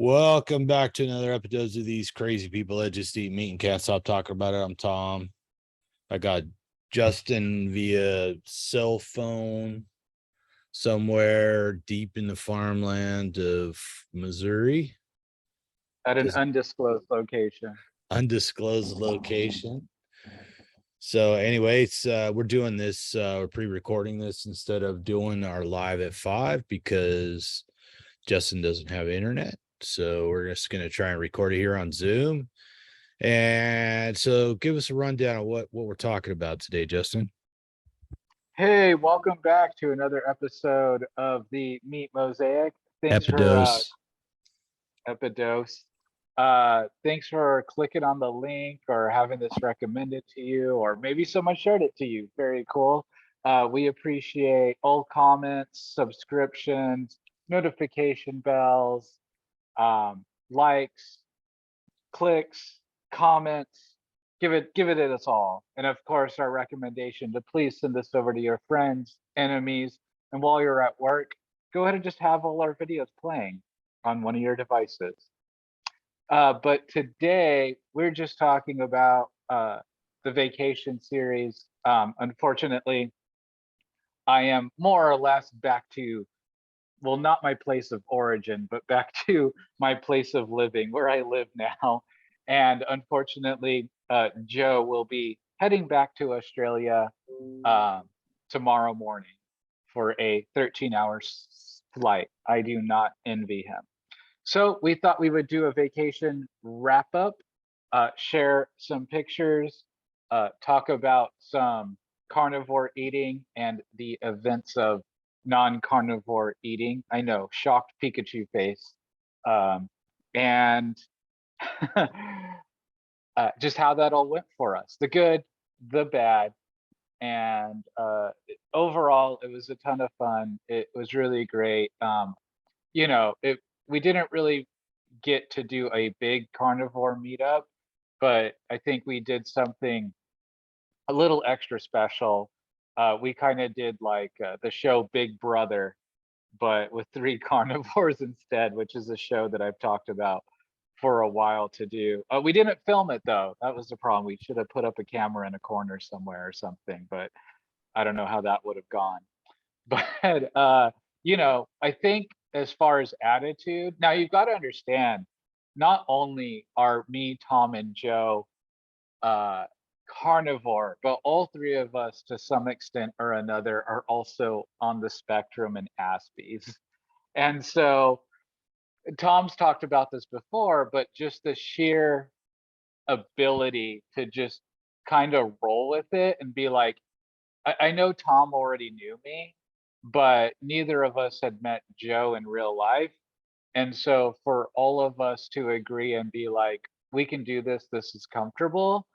Welcome back to another Epidoes of these crazy people that just eat meat and can't stop talking about it. I'm Tom. I got Justin via cell phone somewhere deep in the farmland of Missouri, At an this undisclosed location. undisclosed location. So, anyways, we're doing this, we're pre-recording this instead of doing our live at 5 because Justin doesn't have internet. So we're just going to try and record it here on Zoom. And so give us a rundown of what we're talking about today, Justin. Hey, welcome back to another episode of the Meat Mosaic. Thanks for Epidoes. Epidoes. Thanks for clicking on the link or having this recommended to you, or maybe someone shared it to you. Very cool. We appreciate all comments, subscriptions, notification bells, likes, clicks, comments. Give it at us all. And of course, our recommendation to please send this over to your friends, enemies, and while you're at work, go ahead and just have all our videos playing on one of your devices. But today we're just talking about the vacation series. Unfortunately, I am more or less back to, well, not my place of origin, but back to my place of living where I live now. And unfortunately, Joe will be heading back to Australia tomorrow morning for a 13-hour flight. I do not envy him. So we thought we would do a vacation wrap up, share some pictures, talk about some carnivore eating and the events of non-carnivore eating. I know, shocked Pikachu face. And just how that all went for us, the good, the bad. And overall, it was a ton of fun. It was really great. We didn't really get to do a big carnivore meetup, but I think we did something a little extra special. We kind of did like the show Big Brother, but with 3 carnivores instead, which is a show that I've talked about for a while to do. We didn't film it though. That was the problem. We should have put up a camera in a corner somewhere or something, but I don't know how that would have gone. But I think as far as attitude, now you've got to understand, not only are me, Tom, and Joe carnivore, but all 3 of us to some extent or another are also on the spectrum in Aspies. And so Tom's talked about this before, but just the sheer ability to just kind of roll with it and be like, I know Tom already knew me, but neither of us had met Joe in real life. And so for all of us to agree and be like, we can do this, this is comfortable,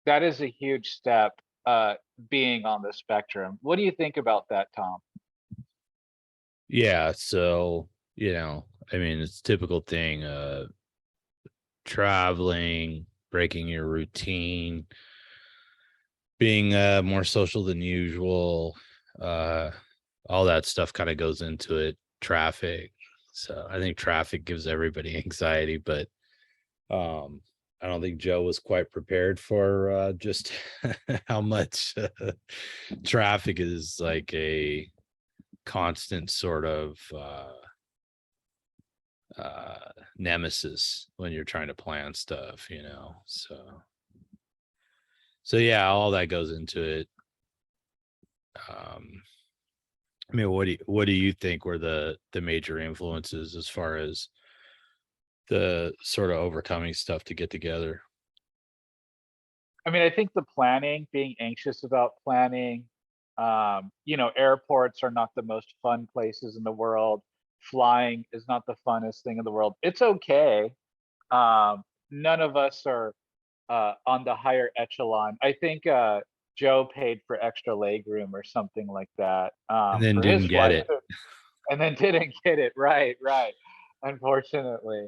that is a huge step, being on the spectrum. What do you think about that, Tom? Yeah. So, I mean, it's a typical thing, traveling, breaking your routine, being more social than usual. All that stuff kind of goes into it. Traffic. So I think traffic gives everybody anxiety, but I don't think Joe was quite prepared for just how much traffic is like a constant sort of nemesis when you're trying to plan stuff, so yeah, all that goes into it. I mean, what do you think were the major influences as far as the sort of overcoming stuff to get together? I mean, I think the planning, being anxious about planning, airports are not the most fun places in the world. Flying is not the funnest thing in the world. It's okay. None of us are on the higher echelon. I think Joe paid for extra leg room or something like that, And then for his didn't get flight, it. and then didn't get it. Right, right. Unfortunately.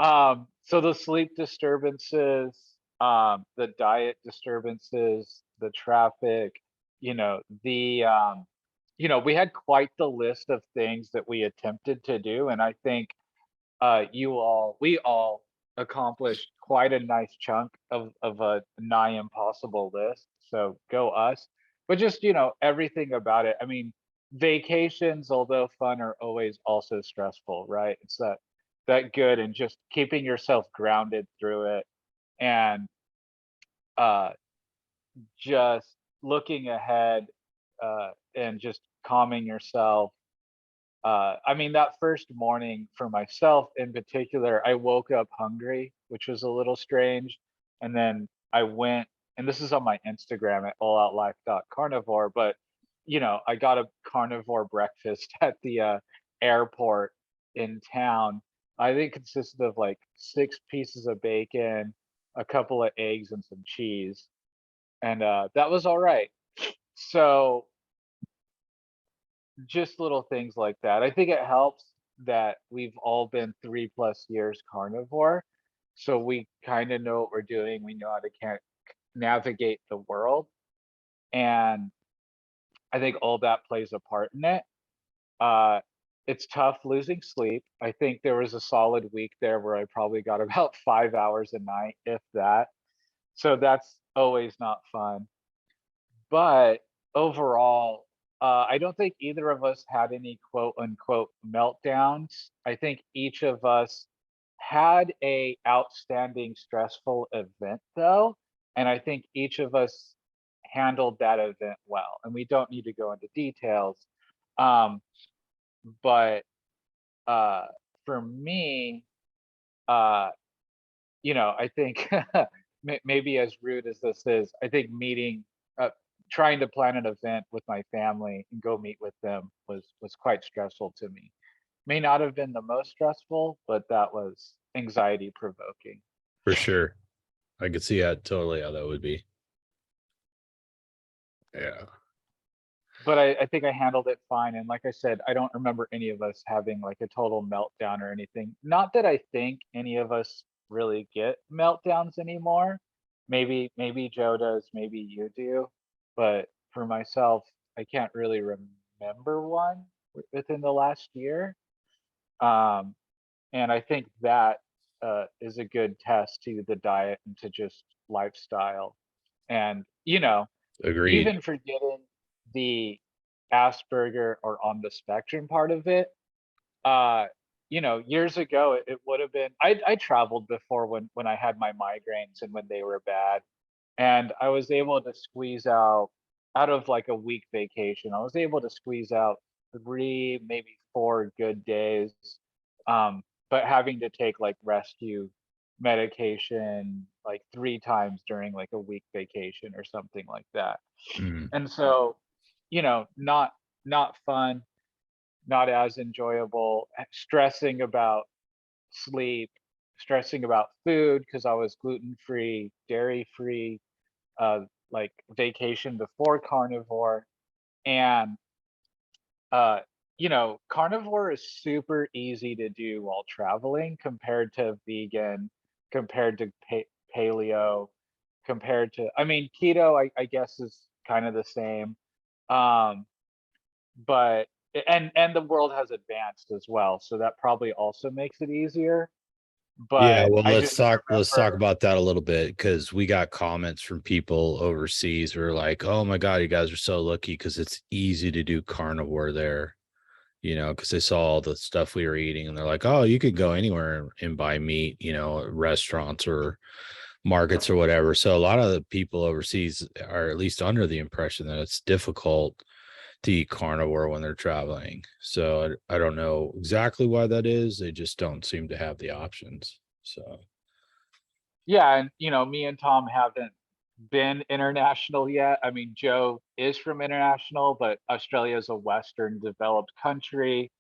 So the sleep disturbances, the diet disturbances, the traffic, we had quite the list of things that we attempted to do, and I think we all accomplished quite a nice chunk of a nigh impossible list. So go us. But just, everything about it. I mean, vacations, although fun, are always also stressful, right? It's that good and just keeping yourself grounded through it and uh just looking ahead and just calming yourself. I mean, that first morning for myself in particular, I woke up hungry, which was a little strange. And then I went, and this is on my Instagram at alloutlife.carnivore, but I got a carnivore breakfast at the airport in town. I think it consisted of like 6 pieces of bacon, a couple of eggs, and some cheese. And that was all right. So just little things like that. I think it helps that we've all been 3+ years carnivore. So we kind of know what we're doing. We know how to navigate the world. And I think all that plays a part in it. Uh, it's tough losing sleep. I think there was a solid week there where I probably got about 5 hours a night, if that. So that's always not fun. But overall, I don't think either of us had any quote unquote meltdowns. I think each of us had a outstanding stressful event though, and I think each of us handled that event well. And we don't need to go into details. Um, but uh, for me, uh, I think maybe as rude as this is, I think uh, trying to plan an event with my family and go meet with them was quite stressful to me. May not have been the most stressful, but that was anxiety provoking. For sure. I could see totally how that would be. Yeah. But I think I handled it fine. And like I said, I don't remember any of us having like a total meltdown or anything. Not that I think any of us really get meltdowns anymore. Maybe Joe does, maybe you do. But for myself, I can't really remember one within the last year. Um, and I think that is a good test to the diet and to just lifestyle. And, Agreed. even forgetting the Asperger or on the spectrum part of it, uh, years ago it would have been I traveled before when I had my migraines and when they were bad. And I was able to squeeze out of like a week vacation, I was able to squeeze out 3, maybe 4 good days. But having to take like rescue medication like 3 times during like a week vacation or something like that. Mm. And so, not fun, not as enjoyable, stressing about sleep, stressing about food because I was gluten free, dairy free, like vacation before carnivore. And carnivore is super easy to do while traveling compared to vegan, compared to paleo, compared to, I mean, keto, I guess is kind of the same. Um, but and the world has advanced as well, so that probably also makes it easier. Yeah, But well, I just let's talk remember, about that a little bit because we got comments from people overseas who are like, "Oh my God, you guys are so lucky because it's easy to do carnivore there." Because they saw all the stuff we were eating and they're like, "Oh, you could go anywhere and buy meat, at restaurants or markets or whatever." So a lot of the people overseas are at least under the impression that it's difficult to eat carnivore when they're traveling. So I don't know exactly why that is. They just don't seem to have the options. So yeah, and me and Tom haven't been international yet. I mean, Joe is from international, but Australia is a Western developed country.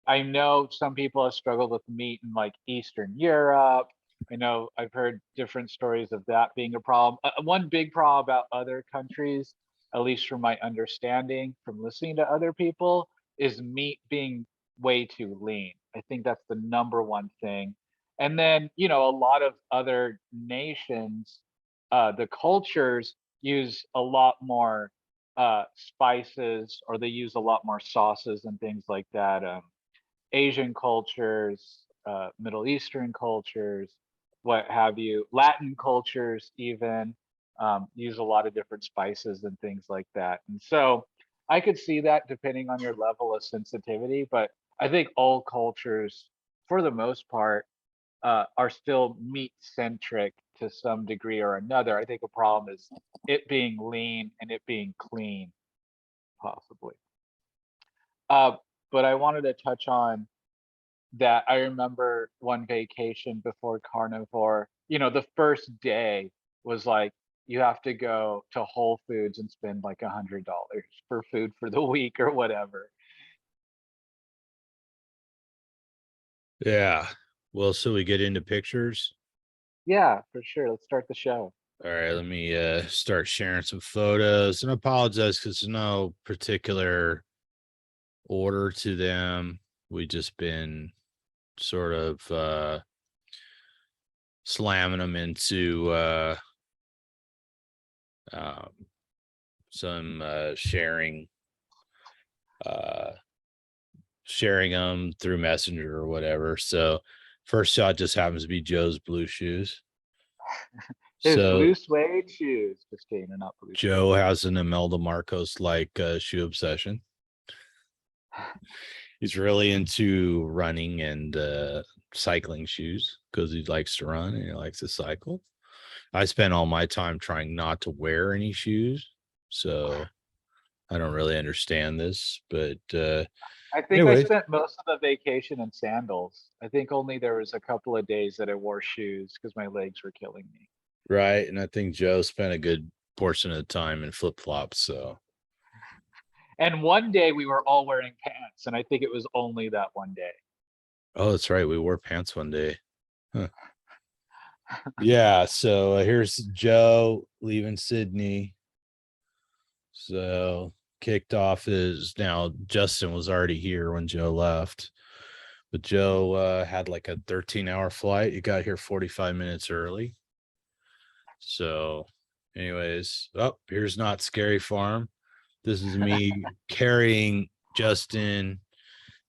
I know some people have struggled with meat in like Eastern Europe. I know I've heard different stories of that being a problem. One big problem about other countries, at least from my understanding from listening to other people, is meat being way too lean. I think that's the number one thing. And then, a lot of other nations, the cultures use a lot more spices, or they use a lot more sauces and things like that. Asian cultures, Middle Eastern cultures, what have you, Latin cultures even use a lot of different spices and things like that. And so I could see that depending on your level of sensitivity, but I think all cultures, for the most part, are still meat centric to some degree or another. I think a problem is it being lean and it being clean, possibly. Uh, but I wanted to touch on that. I remember one vacation before Carnivore, the first day was like, you have to go to Whole Foods and spend like $100 for food for the week or whatever. Yeah. Well, so we get into pictures. Yeah, for sure. Let's start the show. All right, let me start sharing some photos and apologize because there's no particular order to them. We just been sort of slamming them into um, some uh sharing them through Messenger or whatever. So first shot just happens to be Joe's blue shoes. His So blue suede shoes. Just kidding, they're not blue Joe has an Imelda Marcos like shoe obsession. He's really into running and cycling shoes because he likes to run and he likes to cycle. I spend all my time trying not to wear any shoes, so I don't really understand this. But I think I anyways, spent most of the vacation in sandals. I think only there was a couple of days that I wore shoes because my legs were killing me. right, and I think Joe spent a good portion of the time in flip flops. So And one day we were all wearing pants, and I think it was only that one day. oh, that's right, we wore pants one day. Huh. Yeah, so here's Joe leaving Sydney. So kicked off is now Justin was already here when Joe left, but Joe had like a 13-hour flight. He got here 45 minutes early. So, anyways, oh, here's Not Scary Farm. This is me carrying Justin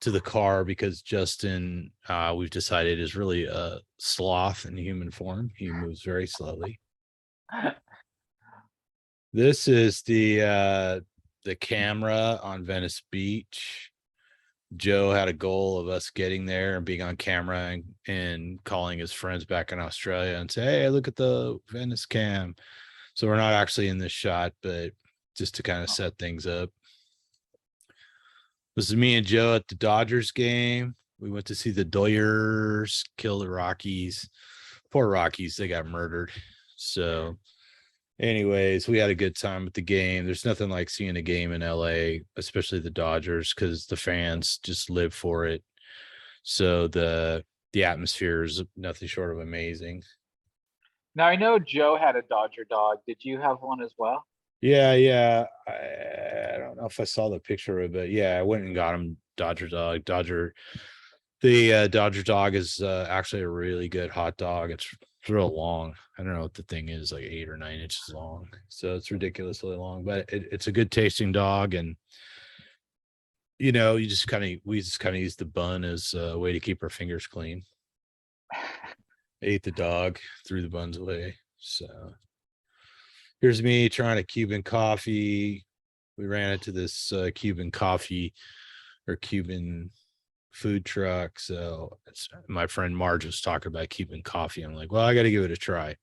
to the car because Justin, we've decided, is really a sloth in human form. He moves very slowly. This is the camera on Venice Beach. Joe had a goal of us getting there and being on camera and calling his friends back in Australia and say, hey, look at the Venice cam. So we're not actually in this shot, but just to kind of set things up. This is me and Joe at the Dodgers game. We went to see the Doyers kill the Rockies. Poor Rockies, they got murdered. So anyways, we had a good time at the game. There's nothing like seeing a game in LA, especially the Dodgers, because the fans just live for it. So the atmosphere is nothing short of amazing. Now I know Joe had a Dodger dog. Did you have one as well? Yeah, yeah. I don't know if I saw the picture of it, but yeah, I went and got him Dodger dog. The Dodger dog is actually a really good hot dog. It's real long. I don't know what the thing is, like 8 or 9 inches long. So it's ridiculously long, but it's a good tasting dog. And we just kind of use the bun as a way to keep our fingers clean. Ate the dog, threw the buns away. So here's me trying a Cuban coffee. We ran into this Cuban coffee or Cuban food truck. So my friend Marge was talking about Cuban coffee. I'm like, well, I got to give it a try.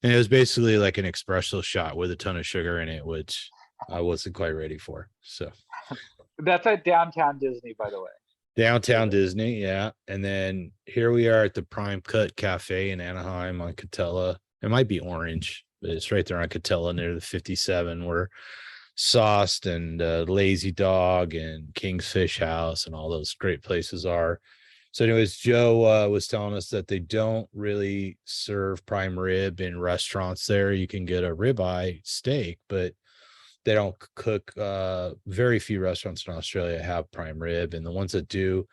And it was basically like an espresso shot with a ton of sugar in it, which I wasn't quite ready for. So That's at downtown Disney, by the way. downtown Disney, yeah. And then here we are at the Prime Cut Cafe in Anaheim on Catella. It might be Orange, but it's right there on Catella near the 57 where Sauced and Lazy Dog and King's Fish House and all those great places are. So anyways, Joe was telling us that they don't really serve prime rib in restaurants there. You can get a ribeye steak, but they don't cook. Very few restaurants in Australia have prime rib, and the ones that do,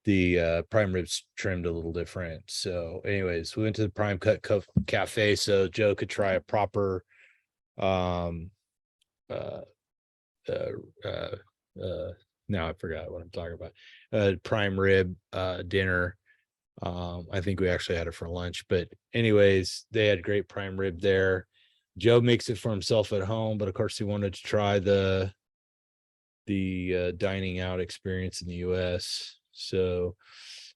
the prime ribs trimmed a little different. So anyways, we went to the Prime Cut Cafe so Joe could try a proper um uh uh, uh, now I forgot what I'm talking about. Prime rib dinner I think we actually had it for lunch, but anyways, they had great prime rib there. Joe makes it for himself at home, but of course he wanted to try the dining out experience in the US. So,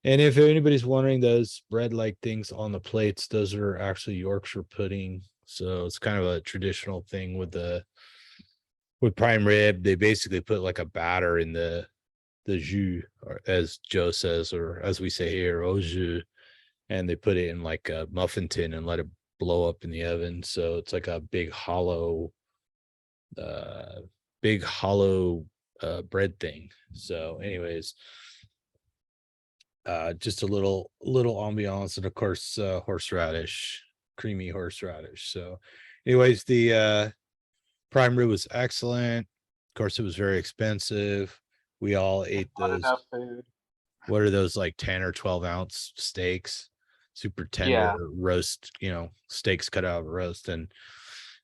and if anybody's wondering, those bread like things on the plates, those are actually Yorkshire pudding. So it's kind of a traditional thing with prime rib. They basically put like a batter in the jus, or as Joe says, or as we say here, au jus, and they put it in like a muffin tin and let it blow up in the oven. So it's like a uh, big hollow bread thing. So, anyways, just a little ambiance, and of course, horseradish, creamy horseradish. So, anyways, the prime rib was excellent. Of course, it was very expensive. We all ate Not those. enough food. What are those, like 10 or 12-ounce steaks? Super tender Yeah. roast, steaks cut out of a roast. And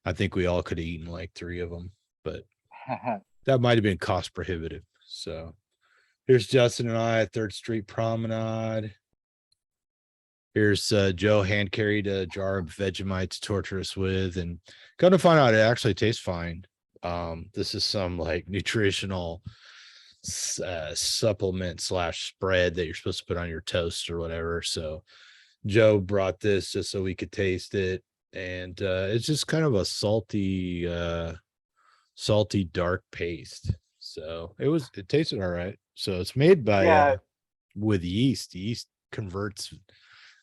I think we all could have eaten like 3 of them, but that might have been cost prohibitive. So here's Justin and I at Third Street Promenade. Here's Joe hand carried a jar of Vegemite to torture us with, and come to find out it actually tastes fine. This is some like nutritional supplement slash spread that you're supposed to put on your toast or whatever. So Joe brought this just so we could taste it, and it's just kind of a salty dark paste. So it tasted all right. So it's made by Yeah, with yeast. Yeast converts,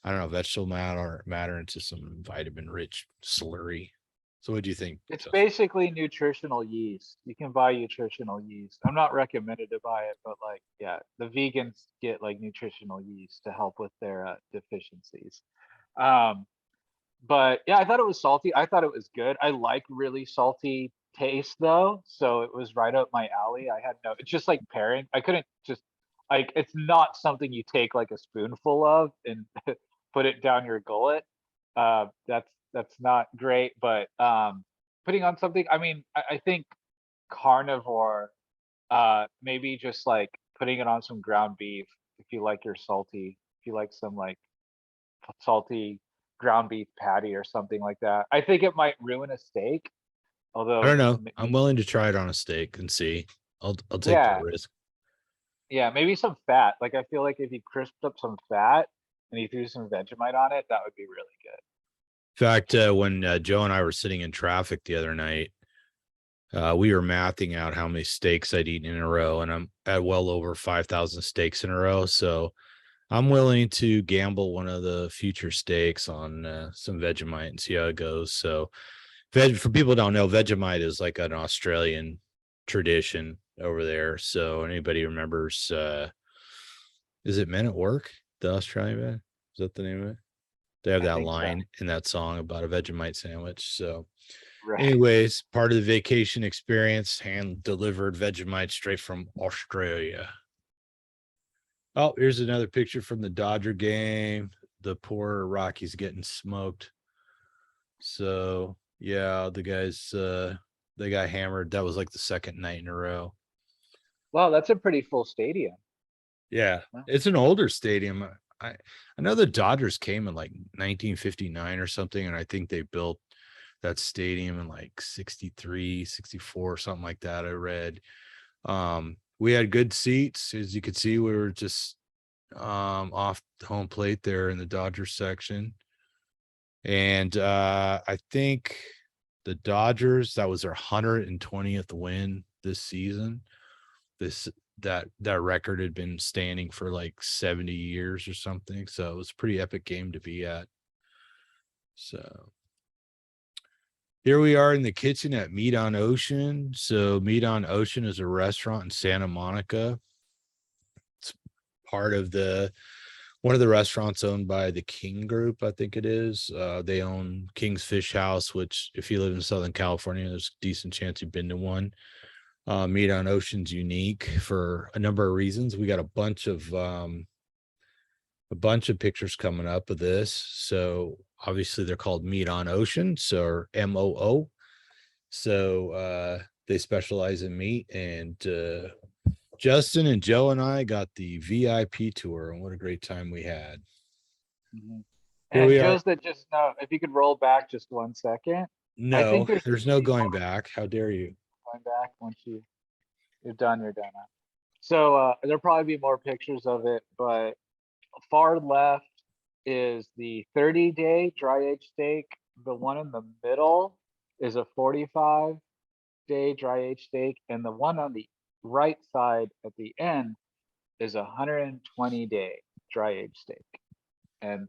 I don't know, vegetable matter into some vitamin rich slurry. So what do you think, it's Justin? basically nutritional yeast. You can buy nutritional yeast. I'm not recommended to buy it, but like, yeah, the vegans get like nutritional yeast to help with their deficiencies. Um, but yeah, I thought it was salty. I thought it was good. I like really salty taste though, so it was right up my alley. I had no, it's just like pairing. I couldn't just like, it's not something you take like a spoonful of and put it down your gullet. That's not great, but putting on something, I mean, I think carnivore, maybe just like putting it on some ground beef if you like your salty, if you like some like salty ground beef patty or something like that. I think it might ruin a steak, I don't although know. I'm willing to try it on a steak and see. I'll take that yeah, risk. yeah, maybe some fat. Like I feel like if you crisped up some fat and you threw some Vegemite on it, that would be really good. In fact, when Joe and I were sitting in traffic the other night, we were mathing out how many steaks I'd eaten in a row, and I'm at well over 5,000 steaks in a row. So I'm willing to gamble one of the future steaks on some Vegemite and see how it goes. So, for people who don't know, Vegemite is like an Australian tradition over there. So, anybody remembers? Is it Men at Work? The Australian band? Is that the name of it? They have I that think so. line in that song about a Vegemite sandwich. So, Right. anyways, part of the vacation experience, hand delivered Vegemite straight from Australia. Oh, here's another picture from the Dodger game. The poor Rockies getting smoked. So yeah, the guys they got hammered. That was like the second night in a row. Well, that's a pretty full stadium. Yeah, Wow. it's an older stadium. I know the Dodgers came in like 1959 or something, and I think they built that stadium in like 63, 64, something like that. I read. We had good seats. As you could see, we were just off home plate there in the Dodgers section. And I think the Dodgers, that was their 120th win this season. This that record had been standing for like 70 years or something. So it was a pretty epic game to be at. So here we are in the kitchen at Meat on Ocean. So Meat on Ocean is a restaurant in Santa Monica. It's part of the one of the restaurants owned by the King Group, I think it is. They own King's Fish House, which if you live in Southern California, there's a decent chance you've been to one. Meat on Ocean's unique for a number of reasons. We got a bunch of pictures coming up of this. So obviously they're called Meat on Ocean, so or MOO. So they specialize in meat, and Justin and Joe and I got the VIP tour, and what a great time we had. Mhm. Here And we are. Joe's that just know, if you could roll back just 1 second, I think No, there there's should no be going more back. How dare you? going back once you're done, you're done. So there'll probably be more pictures of it, but far left is the 30-day dry age steak. The one in the middle is a 45-day dry age steak, and the one on the right side at the end is a 120-day dry age steak. And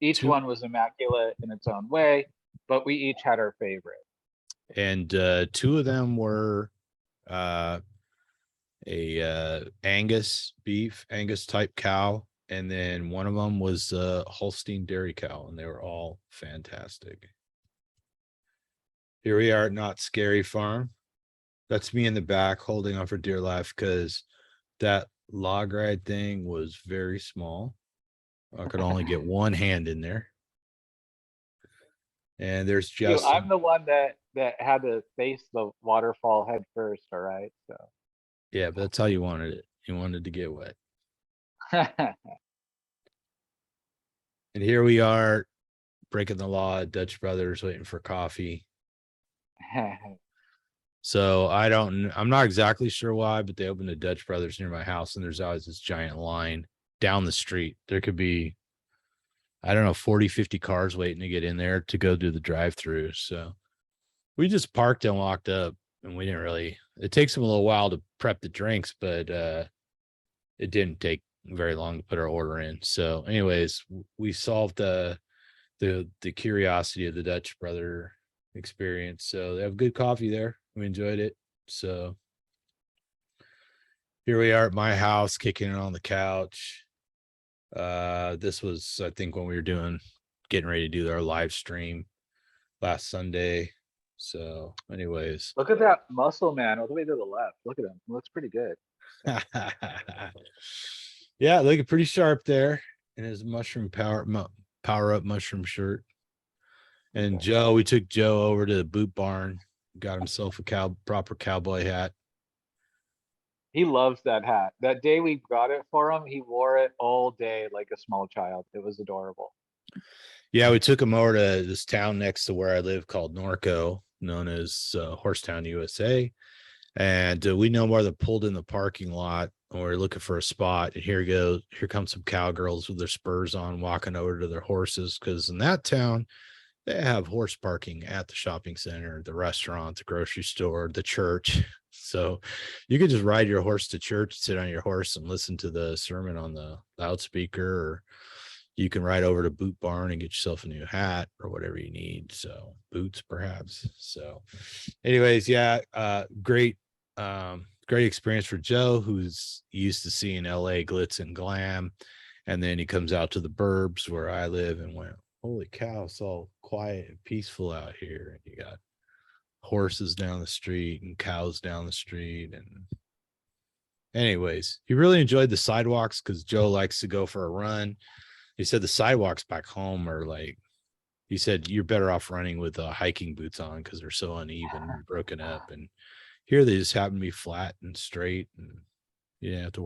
each Two one was immaculate in its own way, but we each had our favorite. and two of them were uh Angus beef, Angus type cow, and then one of them was Holstein dairy cow, and they were all fantastic. Here we are at Not Scary Farm. That's me in the back holding on for dear life because that log ride thing was very small. I could only get one hand in there. And there's I'm Justin. the one that had to face the waterfall head first, all right? So Yeah, but that's how you wanted it. You wanted to get wet. And here we are breaking the law, Dutch Brothers waiting for coffee. So I'm not exactly sure why, but they opened a Dutch Brothers near my house, and there's always this giant line down the street. There could be, I don't know, 40, 50 cars waiting to get in there to go do the drive through. So we just parked and walked up, and we didn't really, it takes them a little while to prep the drinks, but it didn't take very long to put our order in. So, anyways, we solved the curiosity of the Dutch brother experience. So they have good coffee there. We enjoyed it. So here we are at my house, kicking it on the couch. This was, I think, when we were getting ready to do our live stream last Sunday. So, anyways, Look at that muscle man all the way to the left. Look at him. He looks pretty good. yeah, looking pretty sharp there in his power up mushroom shirt. And Okay. we took Joe over to the boot barn, got himself a proper cowboy hat. He loves that hat. That day we got it for him, he wore it all day like a small child. It was adorable. Yeah, we took him over to this town next to where I live called Norco, known as Horsetown, USA. And we no more than pulled in the parking lot and we're looking for a spot. And here comes some cowgirls with their spurs on, walking over to their horses. Because in that town, they have horse parking at the shopping center, the restaurant, the grocery store, the church. So you could just ride your horse to church, sit on your horse and listen to the sermon on the loudspeaker, or you can ride over to Boot Barn and get yourself a new hat or whatever you need. So boots, perhaps. So anyways, yeah, great experience for Joe, who's used to seeing LA glitz and glam. And then he comes out to the burbs where I live and went, holy cow, it's all quiet and peaceful out here. And you got horses down the street and cows down the street. And anyways, he really enjoyed the sidewalks because Joe likes to go for a run. He said the sidewalks back home are like, he said you're better off running with hiking boots on because they're so uneven and broken up. And here they just happen to be flat and straight, and you didn't have to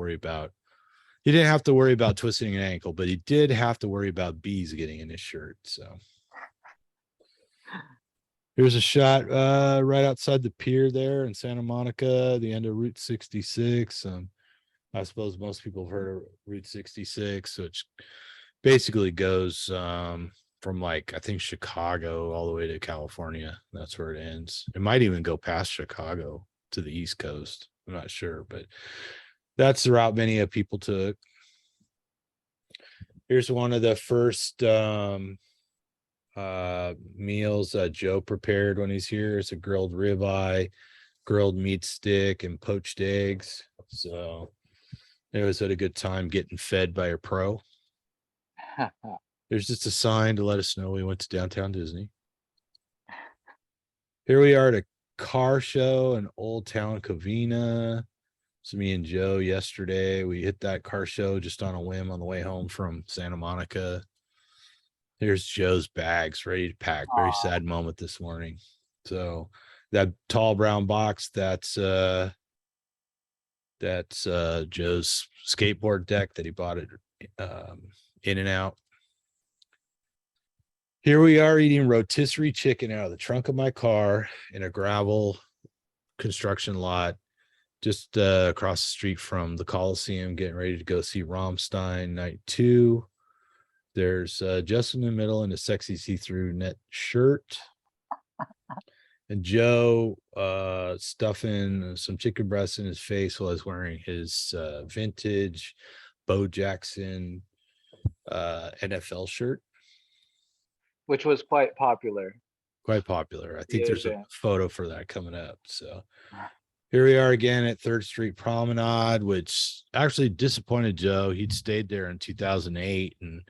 worry about twisting an ankle, but he did have to worry about bees getting in his shirt. So here's a shot right outside the pier there in Santa Monica, the end of Route 66. I suppose most people have heard of Route 66, which basically goes from like, I think, Chicago all the way to California. That's where it ends. It might even go past Chicago to the East Coast. I'm not sure, but that's the route many of people took. Here's one of the first meals Joe prepared when he's here. It's a grilled ribeye, grilled meat stick, and poached eggs. So it was at a good time getting fed by a pro. There's just a sign to let us know we went to downtown Disney. Here we are at a car show in Old Town Covina. So me and Joe yesterday, we hit that car show just on a whim on the way home from Santa Monica. Here's Joe's bags ready to pack. Very Aw. sad moment this morning. So that tall brown box, that's Joe's skateboard deck that he bought it In and Out. Here we are eating rotisserie chicken out of the trunk of my car in a gravel construction lot just across the street from the Coliseum, getting ready to go see Rammstein Night 2. There's Justin in the middle in a sexy see-through net shirt. And Joe stuffing some chicken breasts in his face while he's wearing his vintage Bo Jackson NFL shirt. Which was quite popular. Quite popular. I think The there's a event. photo for that coming up. So here we are again at 3rd Street Promenade, which actually disappointed Joe. He'd stayed there in 2008, and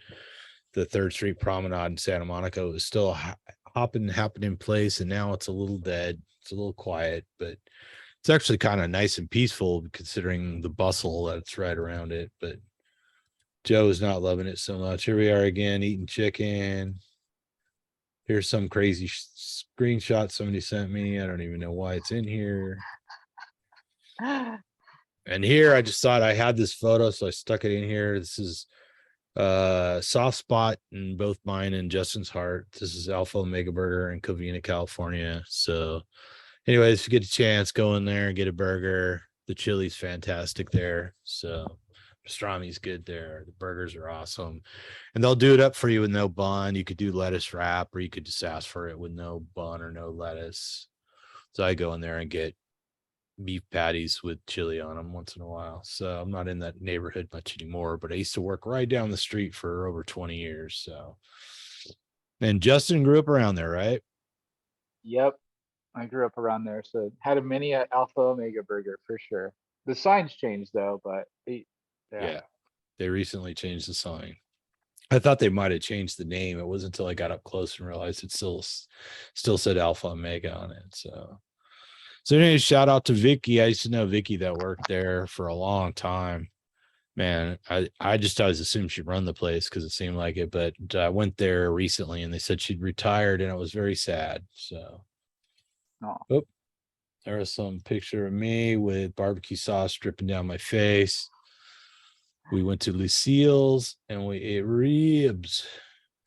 the 3rd Street Promenade in Santa Monica was still happening place, and now it's a little dead. It's a little quiet, but it's actually kind of nice and peaceful considering the bustle that's right around it. But Joe's not loving it so much. Here we are again eating chicken. Here's some crazy screenshot somebody sent me. I don't even know why it's in here. And here I just thought I had this photo, so I stuck it in here. This is soft spot in both mine and Justin's heart. This is Alpha Omega Burger in Covina, California. So anyways, if you get a chance, go in there and get a burger. The chili's fantastic there. So pastrami's good there. The burgers are awesome. And they'll do it up for you with no bun. You could do lettuce wrap, or you could just ask for it with no bun or no lettuce. So I go in there and get beef patties with chili on them once in a while. So I'm not in that neighborhood much anymore, but I used to work right down the street for over 20 years. So, and Justin grew up around there, right? Yep. I grew up around there, so had a mini Alpha Omega burger for sure. The signs changed though, but Yeah. They recently changed the sign. I thought they might have changed the name. It wasn't until I got up close and realized it still said Alpha Omega on it. So anyway, shout out to Vicky. I used to know Vicky that worked there for a long time. Man, I just always assumed she'd run the place because it seemed like it. But I went there recently and they said she'd retired, and it was very sad. So, Oh, there was some picture of me with barbecue sauce dripping down my face. We went to Lucille's and we ate ribs.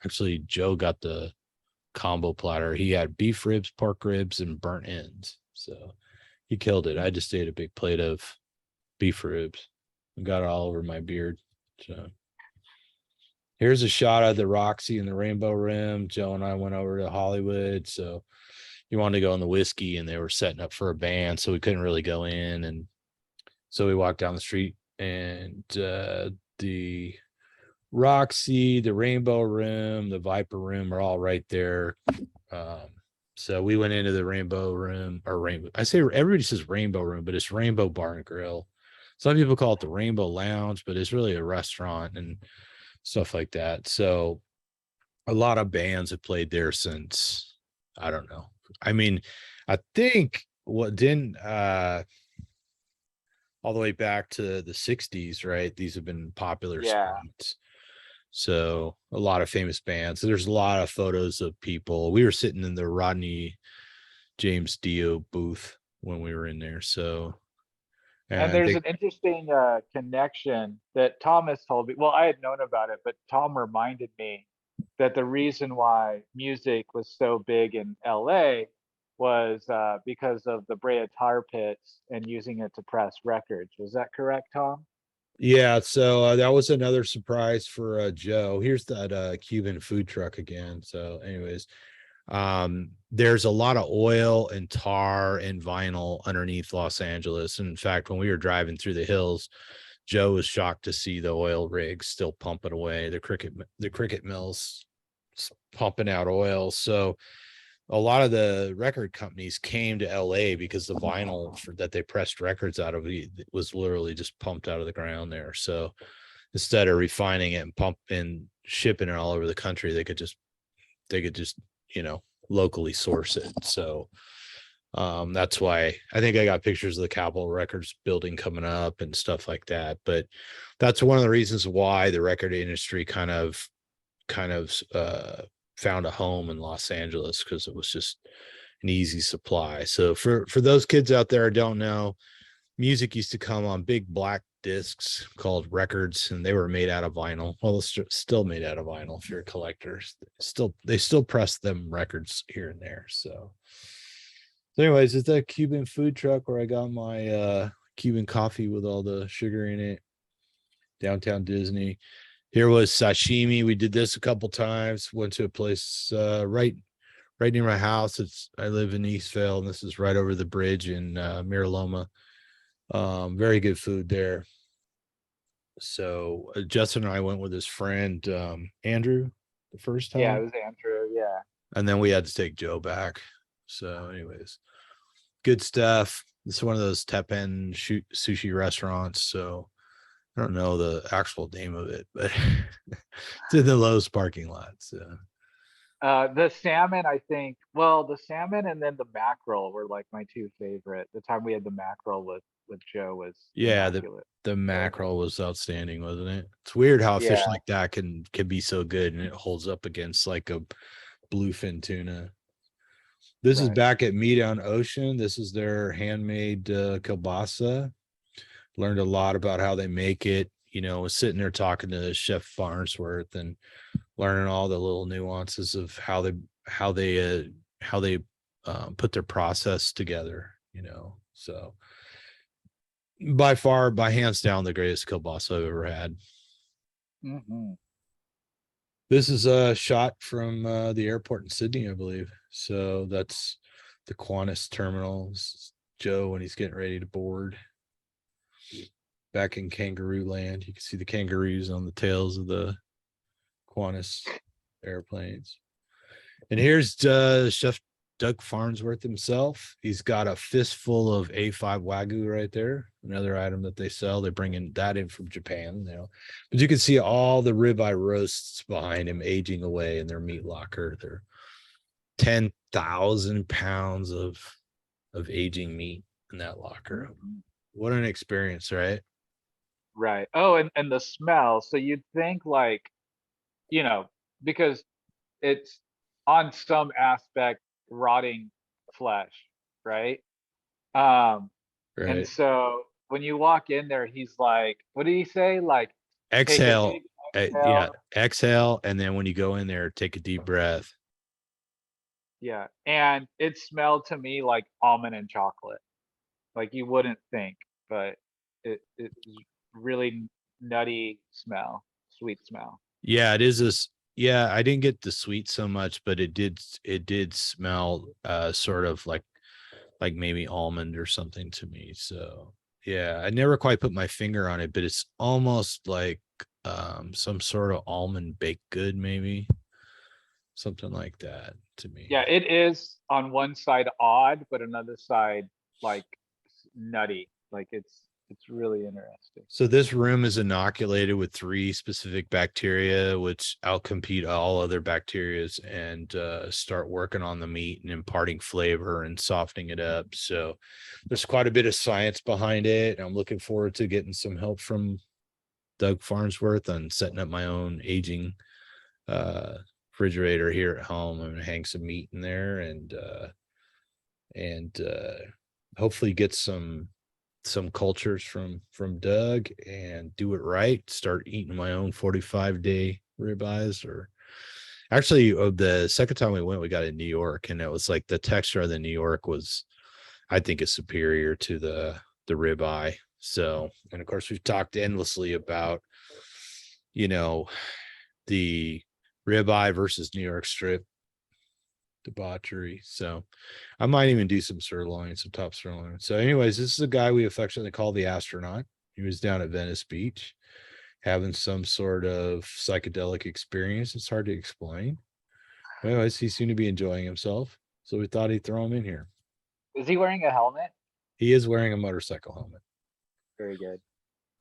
Actually, Joe got the combo platter. He had beef ribs, pork ribs, and burnt ends. So he killed it. I just ate a big plate of beef ribs and got it all over my beard. So here's a shot of the Roxy and the Rainbow Rim. Joe and I went over to Hollywood. So he wanted to go on the whiskey, and they were setting up for a band, so we couldn't really go in. And so we walked down the street, and the Roxy, the Rainbow Room, the Viper Room are all right there. So we went into the Rainbow Room, or Rainbow. I say everybody says Rainbow Room, but it's Rainbow Bar and Grill. Some people call it the Rainbow Lounge, but it's really a restaurant and stuff like that. So a lot of bands have played there since, I don't know. I mean, I think what didn't all the way back to the 60s, right? These have been popular spots. So a lot of famous bands. So there's a lot of photos of people. We were sitting in the Rodney James Dio booth when we were in there. So, and there's an interesting connection that Thomas told me. Well, I had known about it, but Tom reminded me that the reason why music was so big in LA was because of the Brea tar pits and using it to press records. Was that correct, Tom? yeah, so that was another surprise for Joe. Here's that Cuban food truck again. So anyways, there's a lot of oil and tar and vinyl underneath Los Angeles. In fact, when we were driving through the hills, Joe was shocked to see the oil rigs still pumping away, the cricket mills pumping out oil. So a lot of the record companies came to LA because the vinyl that they pressed records out of was literally just pumped out of the ground there. So instead of refining it and pumping, shipping it all over the country, they could just locally source it. So that's why I think I got pictures of the Capitol Records building coming up and stuff like that. But that's one of the reasons why the record industry kind of found a home in Los Angeles, because it was just an easy supply. So for those kids out there who don't know, music used to come on big black discs called records, and they were made out of vinyl. Well, it's still made out of vinyl if you're a collector. They still press them records here and there. So anyways, it's that Cuban food truck where I got my Cuban coffee with all the sugar in it. Downtown Disney. Here was sashimi. We did this a couple times. Went to a place right near my house. I live in Eastvale, and this is right over the bridge in Miraloma. Very good food there. So Justin and I went with his friend Andrew the first time. Yeah, it was Andrew. Yeah. And then we had to take Joe back. So, anyways, good stuff. It's one of those teppan sushi restaurants. So I don't know the actual name of it, but it's in the Lowe's parking lot. So The salmon, I think, well, the salmon and then the mackerel were like my two favorite. The time we had the mackerel with Joe was yeah, immaculate. the mackerel was outstanding, wasn't it? It's weird how a fish Yeah. like that can be so good and it holds up against like a bluefin tuna. This is Right. back at Meat on Ocean. This is their handmade kielbasa. Learned a lot about how they make it. You know, was sitting there talking to Chef Farnsworth and learning all the little nuances of how they put their process together. You know, so by far, by hands down, the greatest kielbasa I've ever had. Hmm. This is a shot from the airport in Sydney, I believe. So that's the Qantas terminal. This is Joe when he's getting ready to board. Back in kangaroo land, you can see the kangaroos on the tails of the Qantas airplanes. And here's Chef Doug Farnsworth himself. He's got a fistful of A5 Wagyu right there. Another item that they sell. They bring that in from Japan, you know. But you can see all the ribeye roasts behind him aging away in their meat locker. They're 10,000 pounds of aging meat in that locker. What an experience, right? Right. Oh, and the smell. So you'd think like, you know, because it's on some aspect rotting flesh, right? And Right. so when you walk in there, he's like, what did he say? Like, take a Exhale. big Yeah, exhale. exhale, and then when you go in there, take a deep breath. Yeah. And it smelled to me like almond and chocolate. Like you wouldn't think, but it's really nutty smell, sweet smell. Yeah, it is this. Yeah, I didn't get the sweet so much, but it did smell sort of like maybe almond or something to me. So yeah, I never quite put my finger on it, but it's almost like some sort of almond baked good, maybe something like that to me. Yeah, it is on one side odd, but another side like nutty. Like it's really interesting. So this room is inoculated with 3 specific bacteria, which outcompete all other bacterias and start working on the meat and imparting flavor and softening it up. So there's quite a bit of science behind it. I'm looking forward to getting some help from Doug Farnsworth on setting up my own aging refrigerator here at home. I'm gonna hang some meat in there and hopefully get some cultures from Doug and do it right. Start eating my own 45-day ribeyes. Or actually, the second time we went, we got in New York, and it was like the texture of the New York was, I think, is superior to the ribeye. So, and of course, we've talked endlessly about, you know, the ribeye versus New York strip debauchery. So I might even do some sirloin, some top sirloin. So, anyways, this is a guy we affectionately call the astronaut. He was down at Venice Beach having some sort of psychedelic experience. It's hard to explain. Anyways, he seemed to be enjoying himself. So we thought he'd throw him in here. Is he wearing a helmet? He is wearing a motorcycle helmet. Very good.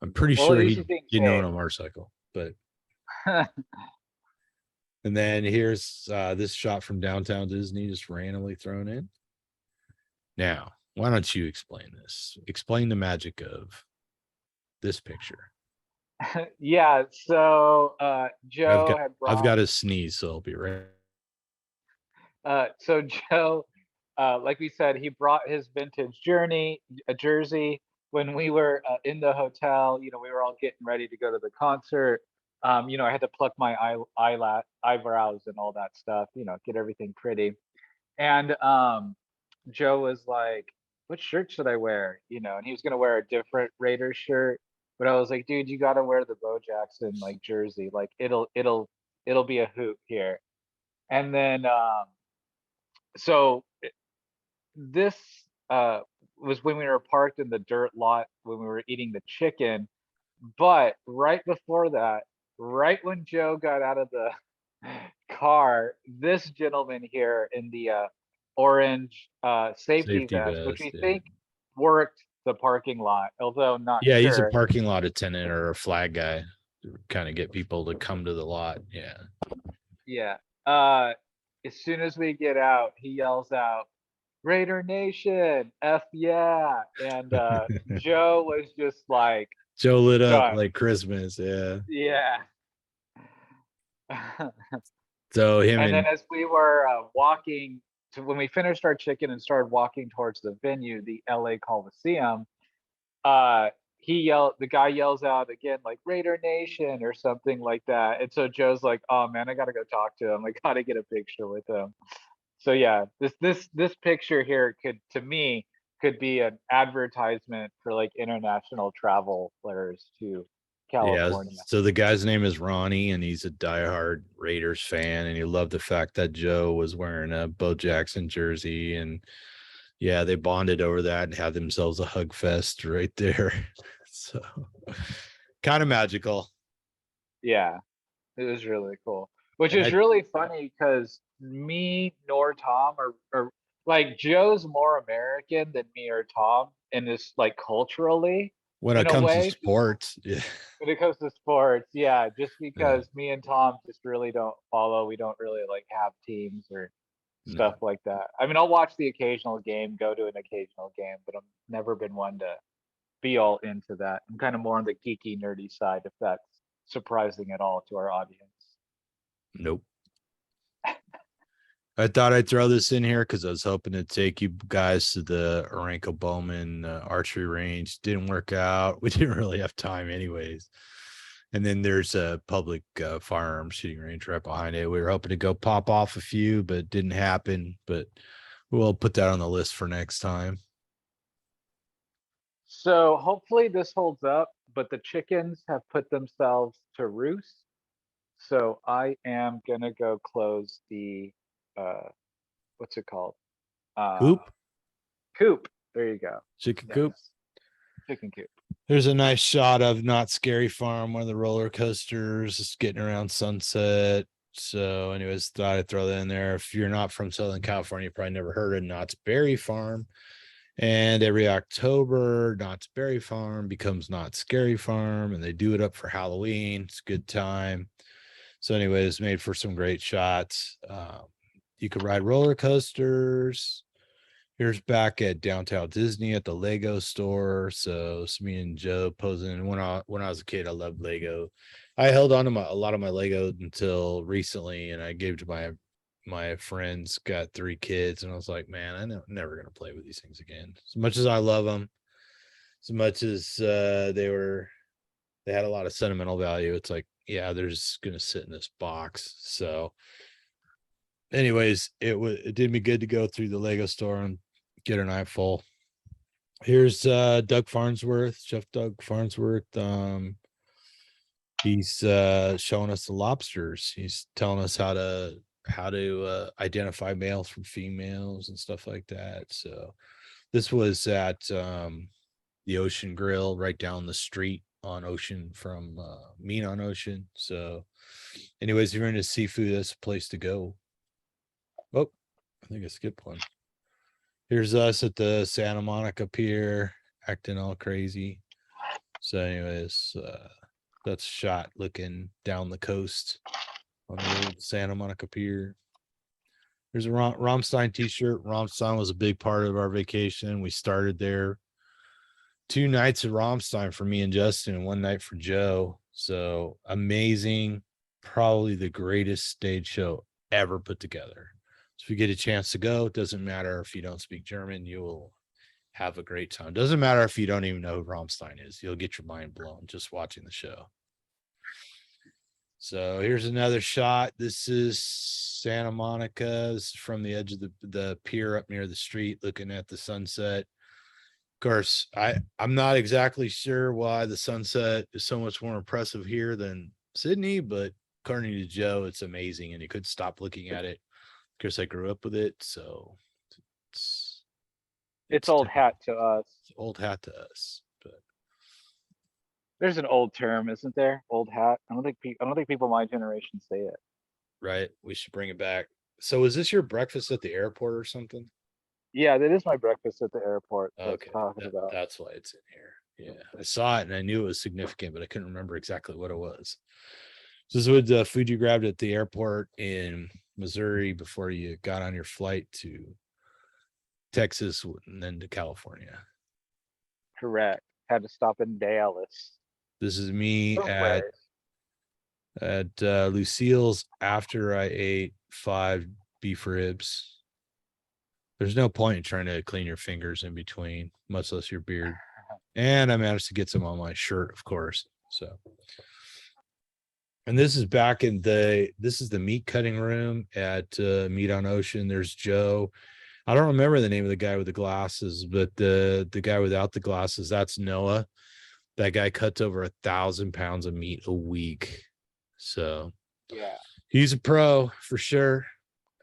I'm pretty Well, at sure least he he's being didn't own safe. a motorcycle, but and then here's this shot from downtown Disney just randomly thrown in. Now, why don't you explain this? Explain the magic of this picture. Yeah, so I've Joe got had I've brought got to sneeze, so I'll be right. so Joe like we said, he brought his vintage journey, a jersey. when we were in the hotel, we were all getting ready to go to the concert. I had to pluck my eyebrows and all that stuff, get everything pretty. And Joe was like, "What shirt should I wear?" And he was gonna wear a different Raiders shirt, but I was like, "Dude, you gotta wear the Bo Jackson like jersey. Like it'll be a hoot here." And then so this was when we were parked in the dirt lot when we were eating the chicken. But right before that, right when Joe got out of the car, this gentleman here in the orange safety Safety vest, which vest. we Yeah. think worked the parking lot, although not Yeah, he's a sure. parking lot attendant or a flag guy to kind of get people to come to the lot. Yeah. Yeah. Uh, as soon as we get out, he yells out, "Raider Nation, F yeah!" And Joe was just like, Joe lit up done. like Christmas. Yeah. Yeah. So him And then and as we were walking to when we finished our chicken and started walking towards the venue, the LA Coliseum, uh, the guy yells out again, like Raider Nation or something like that. And so Joe's like, "Oh man, I gotta go talk to him. I gotta get a picture with him." So yeah, this picture here to me could be an advertisement for like international travelers to yeah, California. so the guy's name is Ronnie, and he's a diehard Raiders fan, and he loved the fact that Joe was wearing a Bo Jackson jersey, and yeah, they bonded over that and had themselves a hug fest right there. So kind of magical. Yeah. It was really cool. Which And is I, really funny because me nor Tom are like Joe's more American than me or Tom in this like culturally when in it a comes to way. sports, yeah, When it comes to sports, yeah, just yeah, because me and Tom just really don't follow, we don't really like have teams or no, stuff like that. I mean, I'll watch the occasional game, go to an occasional game, but I've never been one to be all into that. I'm kind of more on the geeky, nerdy side, if that's surprising at all to our audience. nope. I thought I'd throw this in here because I was hoping to take you guys to the Aranco Bowman archery range. Didn't work out. We didn't really have time, anyways. And then there's a public firearm shooting range right behind it. We were hoping to go pop off a few, but it didn't happen. But we'll put that on the list for next time. So hopefully this holds up, but the chickens have put themselves to roost. So I am gonna go close the uh what's it called? Uh Coop, Coop. There you go. chicken coop. Yes. Chicken coop. There's a nice shot of Not Scary Farm, one of the roller coasters, just getting around sunset. So, anyways, thought I'd throw that in there. If you're not from Southern California, you probably never heard of Knott's Berry Farm. And every October, Knott's Berry Farm becomes Not Scary Farm, and they do it up for Halloween. It's a good time. So, anyways, made for some great shots. You could ride roller coasters. Here's back at downtown Disney at the Lego store. So it's me and Joe posing. When I was a kid, I loved Lego. I held on to a lot of my Lego until recently, and I gave to my friends. Got 3 kids, and I was like, man, I'm never gonna play with these things again. As much as I love them, as much as they had a lot of sentimental value. It's like, yeah, they're just gonna sit in this box. So anyways, it did me good to go through the Lego store and get an eye full. Here's Doug Farnsworth, Chef Doug Farnsworth. He's showing us the lobsters. He's telling us how to identify males from females and stuff like that. So this was at the Ocean Grill right down the street on Ocean from Mean on Ocean. So anyways, if you're into seafood, that's a place to go. Oh, I think I skipped one. Here's us at the Santa Monica Pier acting all crazy. So, anyways, that's shot looking down the coast on the old Santa Monica Pier. There's a Rammstein t-shirt. Rammstein was a big part of our vacation. We started there 2 nights of Rammstein for me and Justin, and one night for Joe. So amazing. Probably the greatest stage show ever put together. So if you get a chance to go, it doesn't matter if you don't speak German, you will have a great time. Doesn't matter if you don't even know who Rammstein is. You'll get your mind blown just watching the show. So here's another shot. This is Santa Monica. This is from the edge of the pier up near the street, looking at the sunset. Of course, I'm not exactly sure why the sunset is so much more impressive here than Sydney, but according to Joe, it's amazing, and he couldn't stop looking at it. Of course, I grew up with it, so It's old hat to us. It's old hat to us. But There's an old term, isn't there? Old hat. I don't think people my generation say it. right, we should bring it back. So, is this your breakfast at the airport or something? Yeah, that is my breakfast at the airport. That I was Okay, talking about. that's why it's in here. Yeah, I saw it and I knew it was significant, but I couldn't remember exactly what it was. This was the food you grabbed at the airport in Missouri before you got on your flight to Texas and then to California. Correct. Had to stop in Dallas. This is me Both ways. at Lucille's after I ate 5 beef ribs. There's no point in trying to clean your fingers in between, much less your beard. And I managed to get some on my shirt, of course. So, and this is this is the meat cutting room at Meat on Ocean. There's Joe. I don't remember the name of the guy with the glasses, but the guy without the glasses, that's Noah. That guy cuts over 1,000 pounds of meat a week. So yeah, he's a pro for sure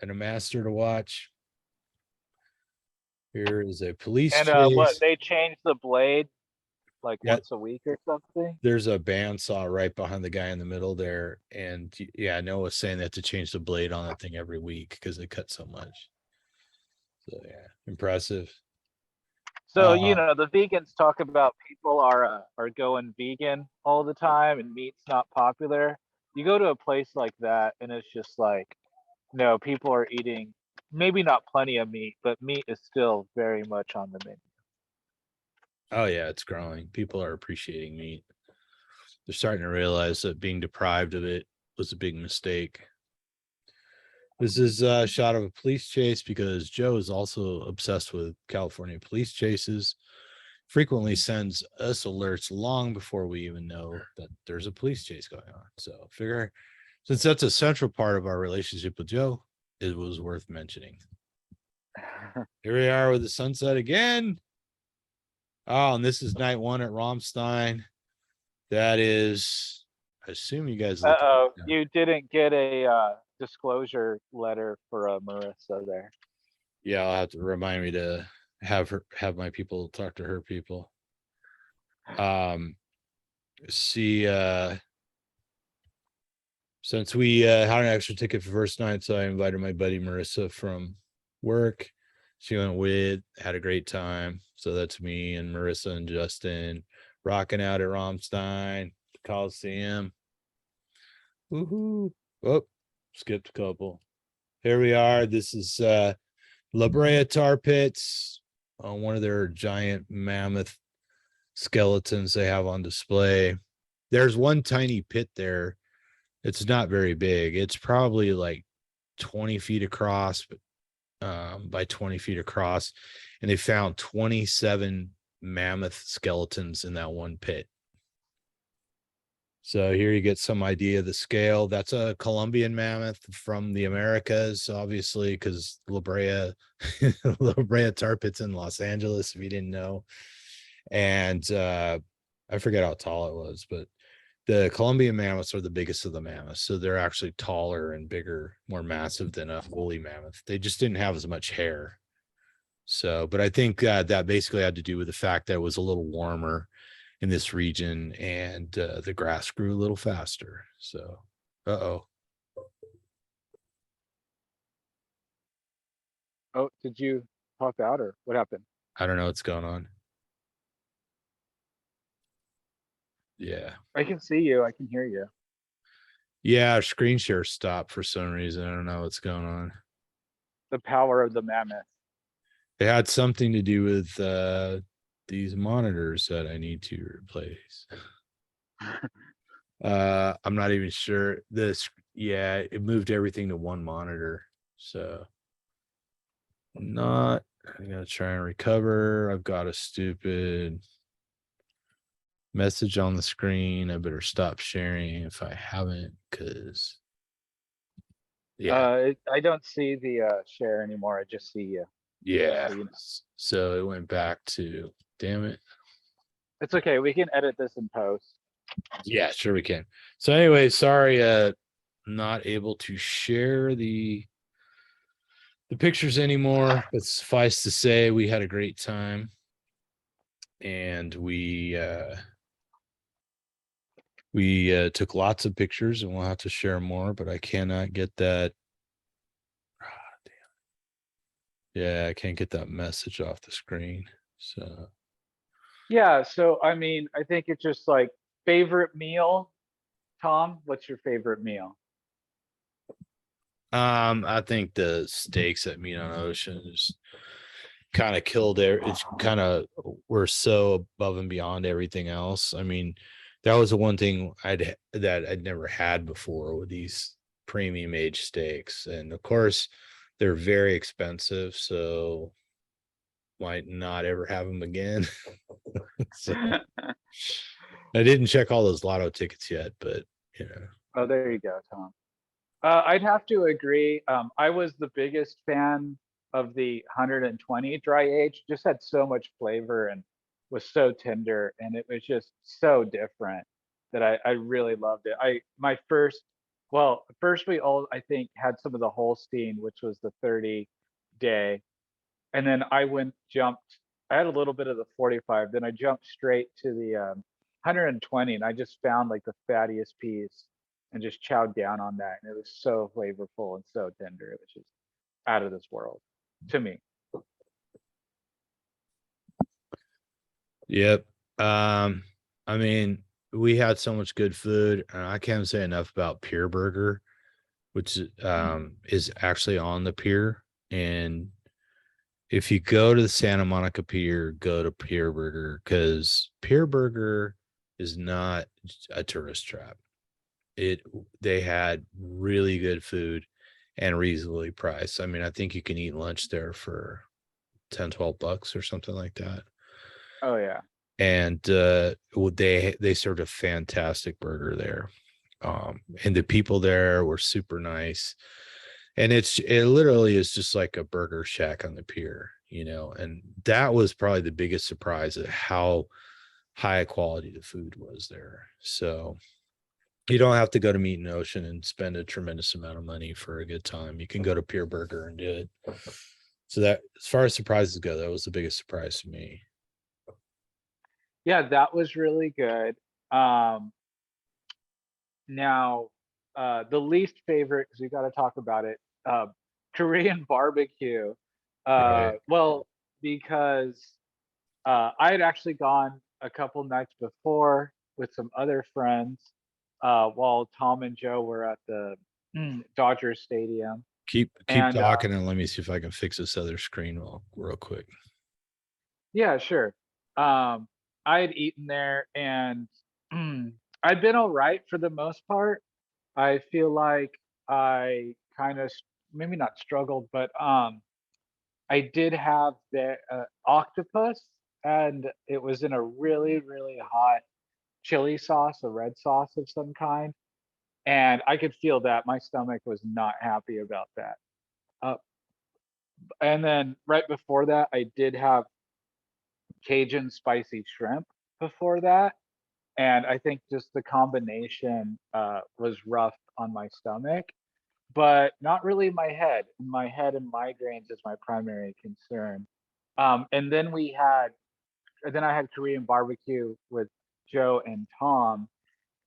and a master to watch. Here is a police and chase. what, they changed the blade like Yeah. once a week or something? There's a bandsaw right behind the guy in the middle there. And yeah, Noah's saying they have to change the blade on that thing every week because they cut so much. So yeah, impressive. So, the vegans talk about people are going vegan all the time and meat's not popular. You go to a place like that and it's just like, no, people are eating maybe not plenty of meat, but meat is still very much on the menu. Oh yeah, it's growing. People are appreciating meat. They're starting to realize that being deprived of it was a big mistake. This is a shot of a police chase because Joe is also obsessed with California police chases. Frequently sends us alerts long before we even know that there's a police chase going on. So figure, since that's a central part of our relationship with Joe, it was worth mentioning. Here we are with the sunset again. Oh, and this is night 1 at Rammstein. That is, I assume you guys. Uh-oh, you didn't get a disclosure letter for Marissa there. Yeah, I'll have to remind me to have my people talk to her people. See, since we had an extra ticket for first night, so I invited my buddy Marissa from work. She went with, had a great time. So that's me and Marissa and Justin rocking out at Rammstein, the Coliseum. Woohoo! Oh, skipped a couple. Here we are. This is La Brea Tar Pits, one of their giant mammoth skeletons they have on display. There's one tiny pit there. It's not very big. It's probably like 20 feet across, by 20 feet across. And they found 27 mammoth skeletons in that one pit. So here you get some idea of the scale. That's a Colombian mammoth from the Americas, obviously, because La Brea Tar Pits in Los Angeles, if you didn't know. And I forget how tall it was, but the Colombian mammoths are the biggest of the mammoths. So they're actually taller and bigger, more massive than a woolly mammoth. They just didn't have as much hair. So, but I think that basically had to do with the fact that it was a little warmer in this region and the grass grew a little faster. So, oh, did you pop out or what happened? I don't know what's going on. Yeah, I can see you. I can hear you. Yeah, our screen share stopped for some reason. I don't know what's going on. The power of the mammoth. It had something to do with these monitors that I need to replace. I'm not even sure. It moved everything to one monitor. So Not. I gotta try and recover. I've got a stupid message on the screen. I better stop sharing if I haven't, because yeah, I don't see the share anymore. I just see you. Just yeah. so you know. So it went back to, damn it. It's okay. We can edit this in post. Yeah, sure we can. So anyway, sorry, not able to share the pictures anymore, but suffice to say we had a great time, and we took lots of pictures, and we'll have to share more, but I cannot get that. Yeah, I can't get that message off the screen. So Yeah. So I mean, I think it's just like favorite meal. Tom, what's your favorite meal? I think the steaks at Meat on Ocean is kind of killed there. It's kind of, we're so above and beyond everything else. I mean, that was the one thing that I'd never had before with these premium age steaks. And of course, they're very expensive, so might not ever have them again. So I didn't check all those lotto tickets yet, but you know. Oh, there you go, Tom. I'd have to agree. I was the biggest fan of the 120 dry age. Just had so much flavor and was so tender, and it was just so different that I really loved it. Well, first we all I think had some of the Holstein, which was the 30 day, and then I went jumped. I had a little bit of the 45, then I jumped straight to the 120, and I just found like the fattiest piece and just chowed down on that. And it was so flavorful and so tender. It was just out of this world to me. Yep. Um, I mean, we had so much good food, and I can't say enough about Pier Burger, which is actually on the pier. And if you go to the Santa Monica Pier, go to Pier Burger, because Pier Burger is not a tourist trap. It They had really good food and reasonably priced. I mean, I think you can eat lunch there for 10, $12 or something like that. Oh yeah. And they served a fantastic burger there. And the people there were super nice. And it literally is just like a burger shack on the pier, you know. And that was probably the biggest surprise at how high quality the food was there. So you don't have to go to Meat and Ocean and spend a tremendous amount of money for a good time. You can go to Pier Burger and do it. So that, as far as surprises go, that was the biggest surprise to me. Yeah, that was really good. Um, Now, the least favorite, because we got to talk about it, Korean barbecue. Right. Well, because I had actually gone a couple nights before with some other friends while Tom and Joe were at the Dodger Stadium. Keep And talking, and let me see if I can fix this other screen real quick. yeah, sure. I had eaten there and I'd been all right for the most part. I feel like I kind of maybe not struggled, but I did have the octopus, and it was in a really really hot chili sauce, a red sauce of some kind, and I could feel that my stomach was not happy about that. Uh, and then right before that, I did have Cajun spicy shrimp before that, and I think just the combination was rough on my stomach, but not really my head. My head and migraines is my primary concern. And then I had Korean barbecue with Joe and Tom,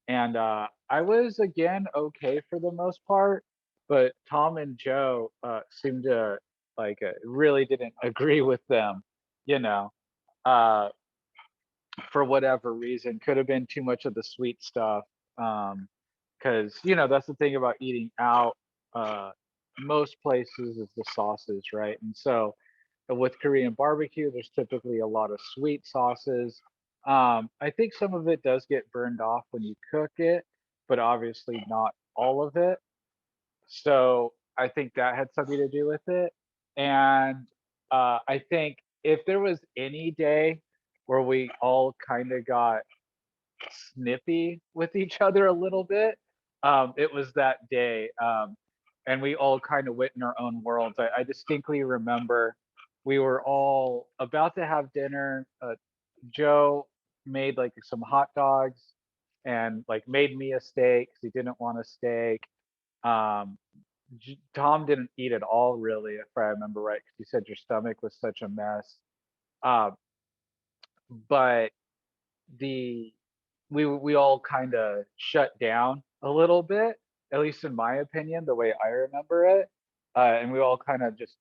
and I was again okay for the most part, but Tom and Joe seemed to like really didn't agree with them, you know, uh, for whatever reason. Could have been too much of the sweet stuff. Because that's the thing about eating out. Uh, Most places is the sauces, right? And so with Korean barbecue, there's typically a lot of sweet sauces. I think some of it does get burned off when you cook it, but obviously not all of it. So I think that had something to do with it. And I think if there was any day where we all kind of got snippy with each other a little bit, it was that day. And we all kind of went in our own worlds. I distinctly remember we were all about to have dinner. Joe made like some hot dogs and like made me a steak 'cause he didn't want a steak. Um, Tom didn't eat at all, really, if I remember right, because he said your stomach was such a mess. Uh, but the we all kind of shut down a little bit, at least in my opinion, the way I remember it. And we all kind of just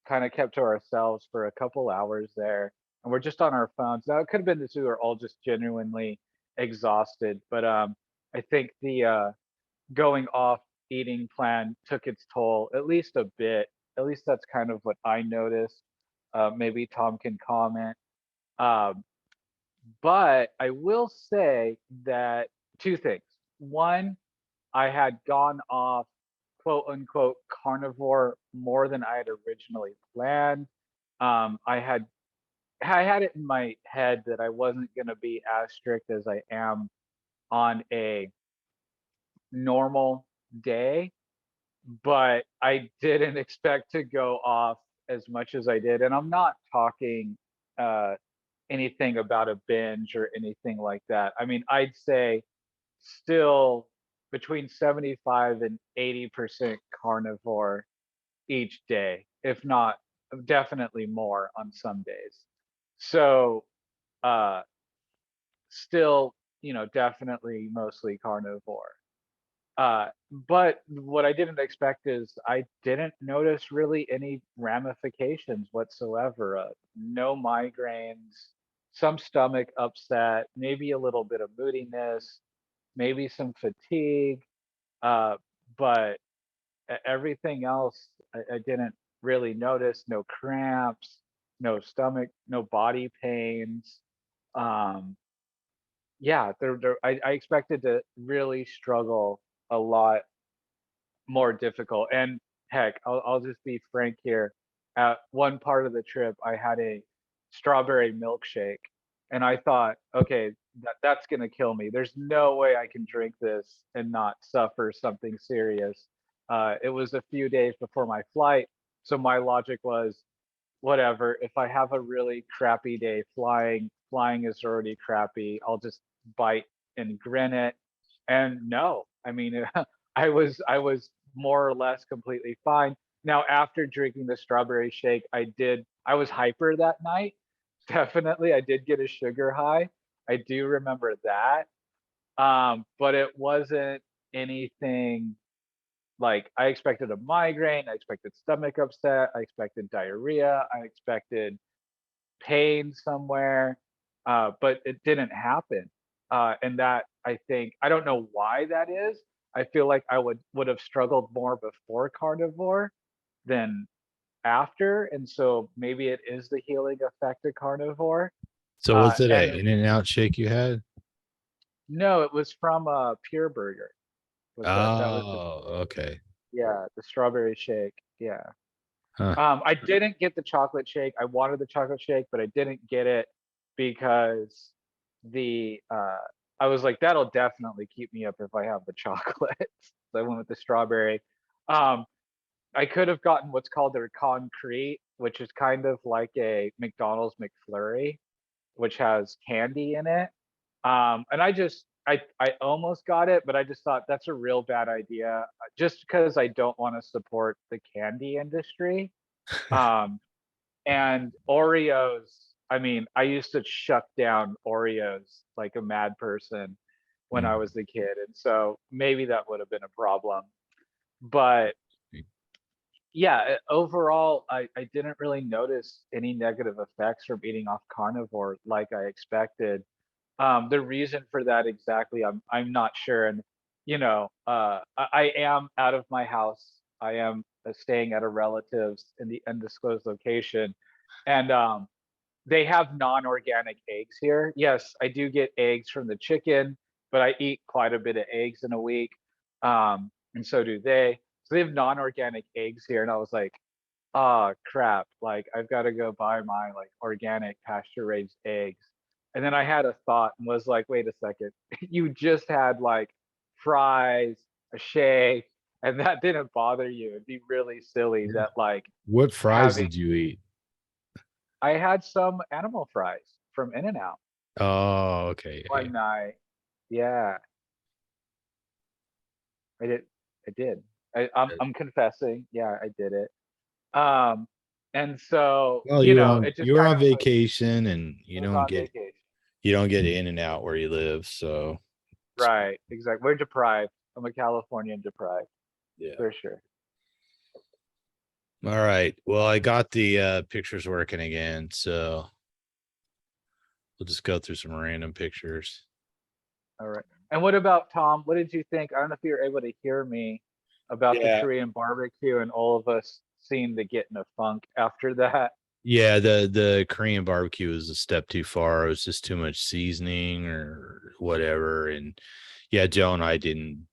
kind of kept to ourselves for a couple hours there, and we're just on our phones. Now it could have been this we were all just genuinely exhausted, but I think the going off eating plan took its toll at least a bit. At least that's kind of what I noticed. Maybe Tom can comment. Um, but I will say that two things. One, I had gone off quote unquote carnivore more than I had originally planned. I had it in my head that I wasn't going to be as strict as I am on a normal day, but I didn't expect to go off as much as I did. And I'm not talking uh, anything about a binge or anything like that. I mean, I'd say still between 75 and 80% carnivore each day, if not definitely more on some days. So uh still, definitely mostly carnivore. But what I didn't expect is I didn't notice really any ramifications whatsoever. No migraines, some stomach upset, maybe a little bit of moodiness, maybe some fatigue, uh, but everything else I didn't really notice. No cramps, no stomach, no body pains. Um, yeah, I expected to really struggle a lot more difficult. And heck, I'll just be frank here. At one part of the trip, I had a strawberry milkshake, and I thought, okay, that's gonna kill me. There's no way I can drink this and not suffer something serious. It was a few days before my flight, so my logic was, whatever. If I have a really crappy day flying is already crappy. I'll just bite and grin it. And no, I mean, I was more or less completely fine. Now, after drinking the strawberry shake, I was hyper that night. Definitely, I did get a sugar high. I do remember that. But it wasn't anything like I expected a migraine, I expected stomach upset, I expected diarrhea, I expected pain somewhere, but it didn't happen. And that I think I don't know why that is. I feel like I would have struggled more before carnivore than after, and so maybe it is the healing effect of carnivore. So was it And a In and Out shake you had? no, it was from Pure Burger. That was the Oh, okay. yeah, the strawberry shake. Yeah. Huh. I didn't get the chocolate shake. I wanted the chocolate shake, but I didn't get it because the I was like, that'll definitely keep me up if I have the chocolate. So I went with the strawberry. Um, I could have gotten what's called their concrete, which is kind of like a McDonald's McFlurry, which has candy in it. And I almost got it, but I just thought that's a real bad idea, just because I don't want to support the candy industry. Um, and Oreos, I mean, I used to shut down Oreos like a mad person when I Mm. was a kid, and so maybe that would have been a problem. But yeah, overall, I didn't really notice any negative effects from eating off carnivore like I expected. The reason for that exactly, I'm not sure. And I am out of my house. I am staying at a relative's in the undisclosed location, and they have non-organic eggs here. Yes, I do get eggs from the chicken, but I eat quite a bit of eggs in a week, and so do they. So they have non-organic eggs here, and I was like, oh crap, like I've got to go buy my like organic pasture raised eggs. And then I had a thought and was like, wait a second, you just had like fries, a shake, and that didn't bother you. It'd be really silly Yeah. that like What fries having, did you eat? I had some animal fries from In and Out Oh, okay. Yeah, one night. Yeah, I did. I did. yeah. I'm confessing. Yeah, I did it. Um, and so, Well, you were on it just you were kind on of like, vacation, and I was on vacation. you don't get in and out where you live, so Right, exactly. We're deprived. I'm a Californian deprived, yeah. for sure. All right. Well, I got the pictures working again, so we'll just go through some random pictures. All right. And what about Tom? What did you think? I don't know if you were able to hear me about the Yeah. Korean barbecue and all of us seemed to get in a funk after that. Yeah, the Korean barbecue was a step too far. It was just too much seasoning or whatever. And yeah, Joe and I did,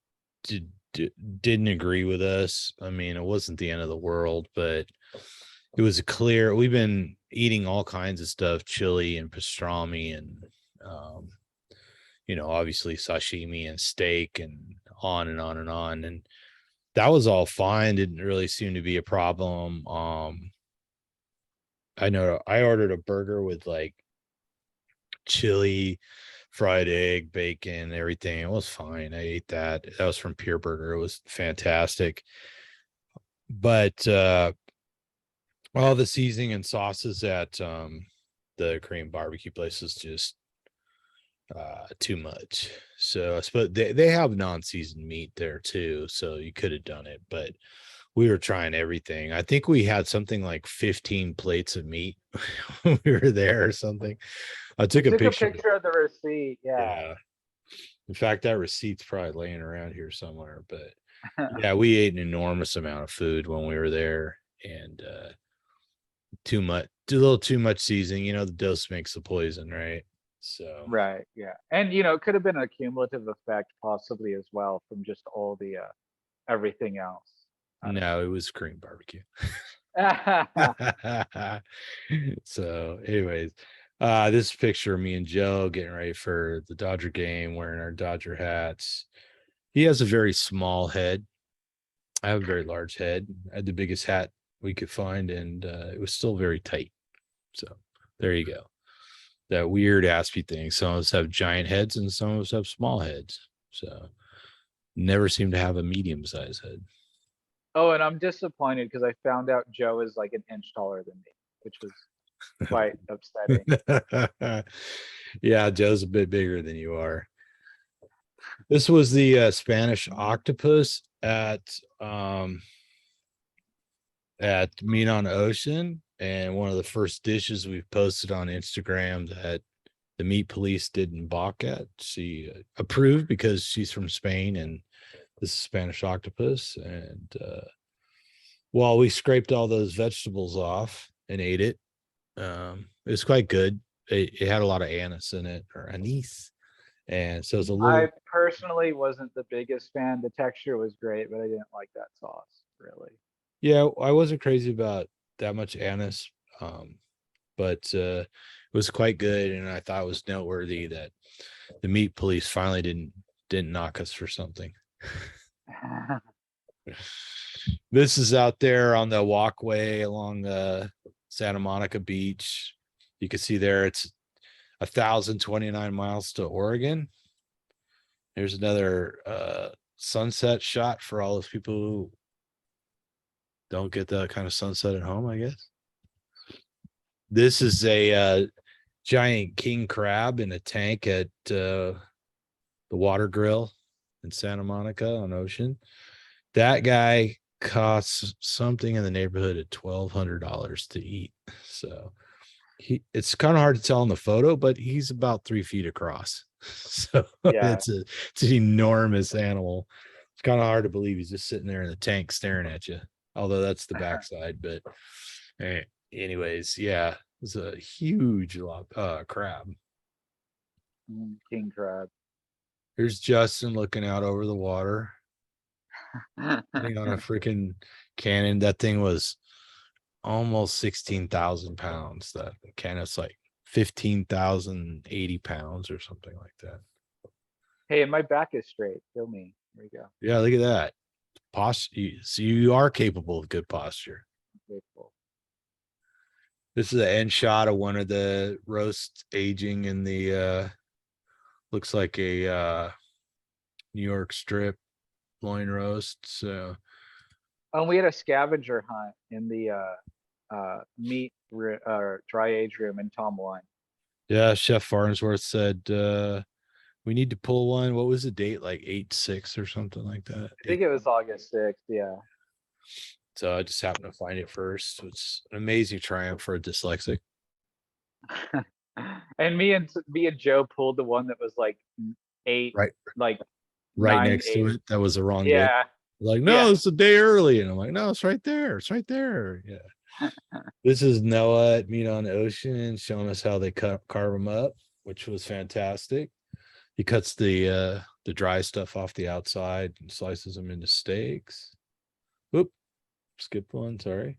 didn't agree with us. I mean, it wasn't the end of the world, but it was clear. We've been eating all kinds of stuff, chili and pastrami and um, obviously sashimi and steak and on and on and on. And that was all fine. Didn't really seem to be a problem. I know I ordered a burger with like chili, fried egg, bacon, everything. It was fine. I ate that. That was from Pure Burger. It was fantastic. But all the seasoning and sauces at the Korean barbecue place is just too much. So I suppose they have non-seasoned meat there too, so you could have done it, but we were trying everything. I think we had something like 15 plates of meat when we were there or something. I I took a took a picture. picture of the receipt. Yeah. Yeah. In fact, that receipt's probably laying around here somewhere. But yeah, we ate an enormous amount of food when we were there, and too much, a little too much seasoning. The dose makes the poison, right? So Right. Yeah. And it could have been a cumulative effect possibly as well from just all the everything else. I don't no, it was Korean barbecue. know. So, anyways, this picture of me and Joe getting ready for the Dodger game, wearing our Dodger hats. He has a very small head. I have a very large head. I had the biggest hat we could find, and it was still very tight. So there you go. That weird Aspie thing. Some of us have giant heads, and some of us have small heads. So never seem to have a medium sized head. Oh, and I'm disappointed because I found out Joe is like an inch taller than me, which was quite upsetting. Yeah, Joe's a bit bigger than you are. This was the Spanish octopus at Meat on Ocean, and one of the first dishes we've posted on Instagram that the meat police didn't balk at. She approved because she's from Spain, and this is Spanish octopus. And while we scraped all those vegetables off and ate it, it was quite good. It had a lot of anise in it, or anise, and so it's a little. I personally wasn't the biggest fan. The texture was great, but I didn't like that sauce really. Yeah, I wasn't crazy about that much anise, but it was quite good, and I thought it was noteworthy that the meat police finally didn't knock us for something. This is out there on the walkway along the Santa Monica Beach. You can see there it's 1,029 miles to Oregon. There's another sunset shot for all those people who don't get that kind of sunset at home, I guess. This is a giant king crab in a tank at the Water Grill in Santa Monica on Ocean. That guy costs something in the neighborhood of $1,200 to eat. So it's kind of hard to tell in the photo, but he's about 3 feet across. So Yeah. it's an enormous animal. It's kind of hard to believe he's just sitting there in the tank staring at you. Although that's the backside, but anyways, yeah, it's a huge crab. King crab. Here's Justin looking out over the water, sitting on a freaking cannon. That thing was almost 16,000 pounds. That can it's like 15,080 pounds or something like that. Hey, and my back is straight. Feel me. There we go. Yeah, look at that. Posture. So you are capable of good posture. Grateful. This is an end shot of one of the roasts aging in the looks like a New York strip loin roast. So And we had a scavenger hunt in the dry age room in Tom One. yeah, Chef Farnsworth said we need to pull one. What was the date? Like 8/6 or something like that. I think it was August 6th. Yeah. So I just happened to find it first. So it's an amazing triumph for a dyslexic. And me and Joe pulled the one that was like eight, Right, like right nine, next to eight. it. That was the wrong day. Yeah. Like, no, Yeah. it's a day early. And I'm like, no, it's right there. It's right there. Yeah. This is Noah at Meat on the Ocean showing us how they carve them up, which was fantastic. He cuts the dry stuff off the outside and slices them into steaks. Whoop, skipped one, sorry.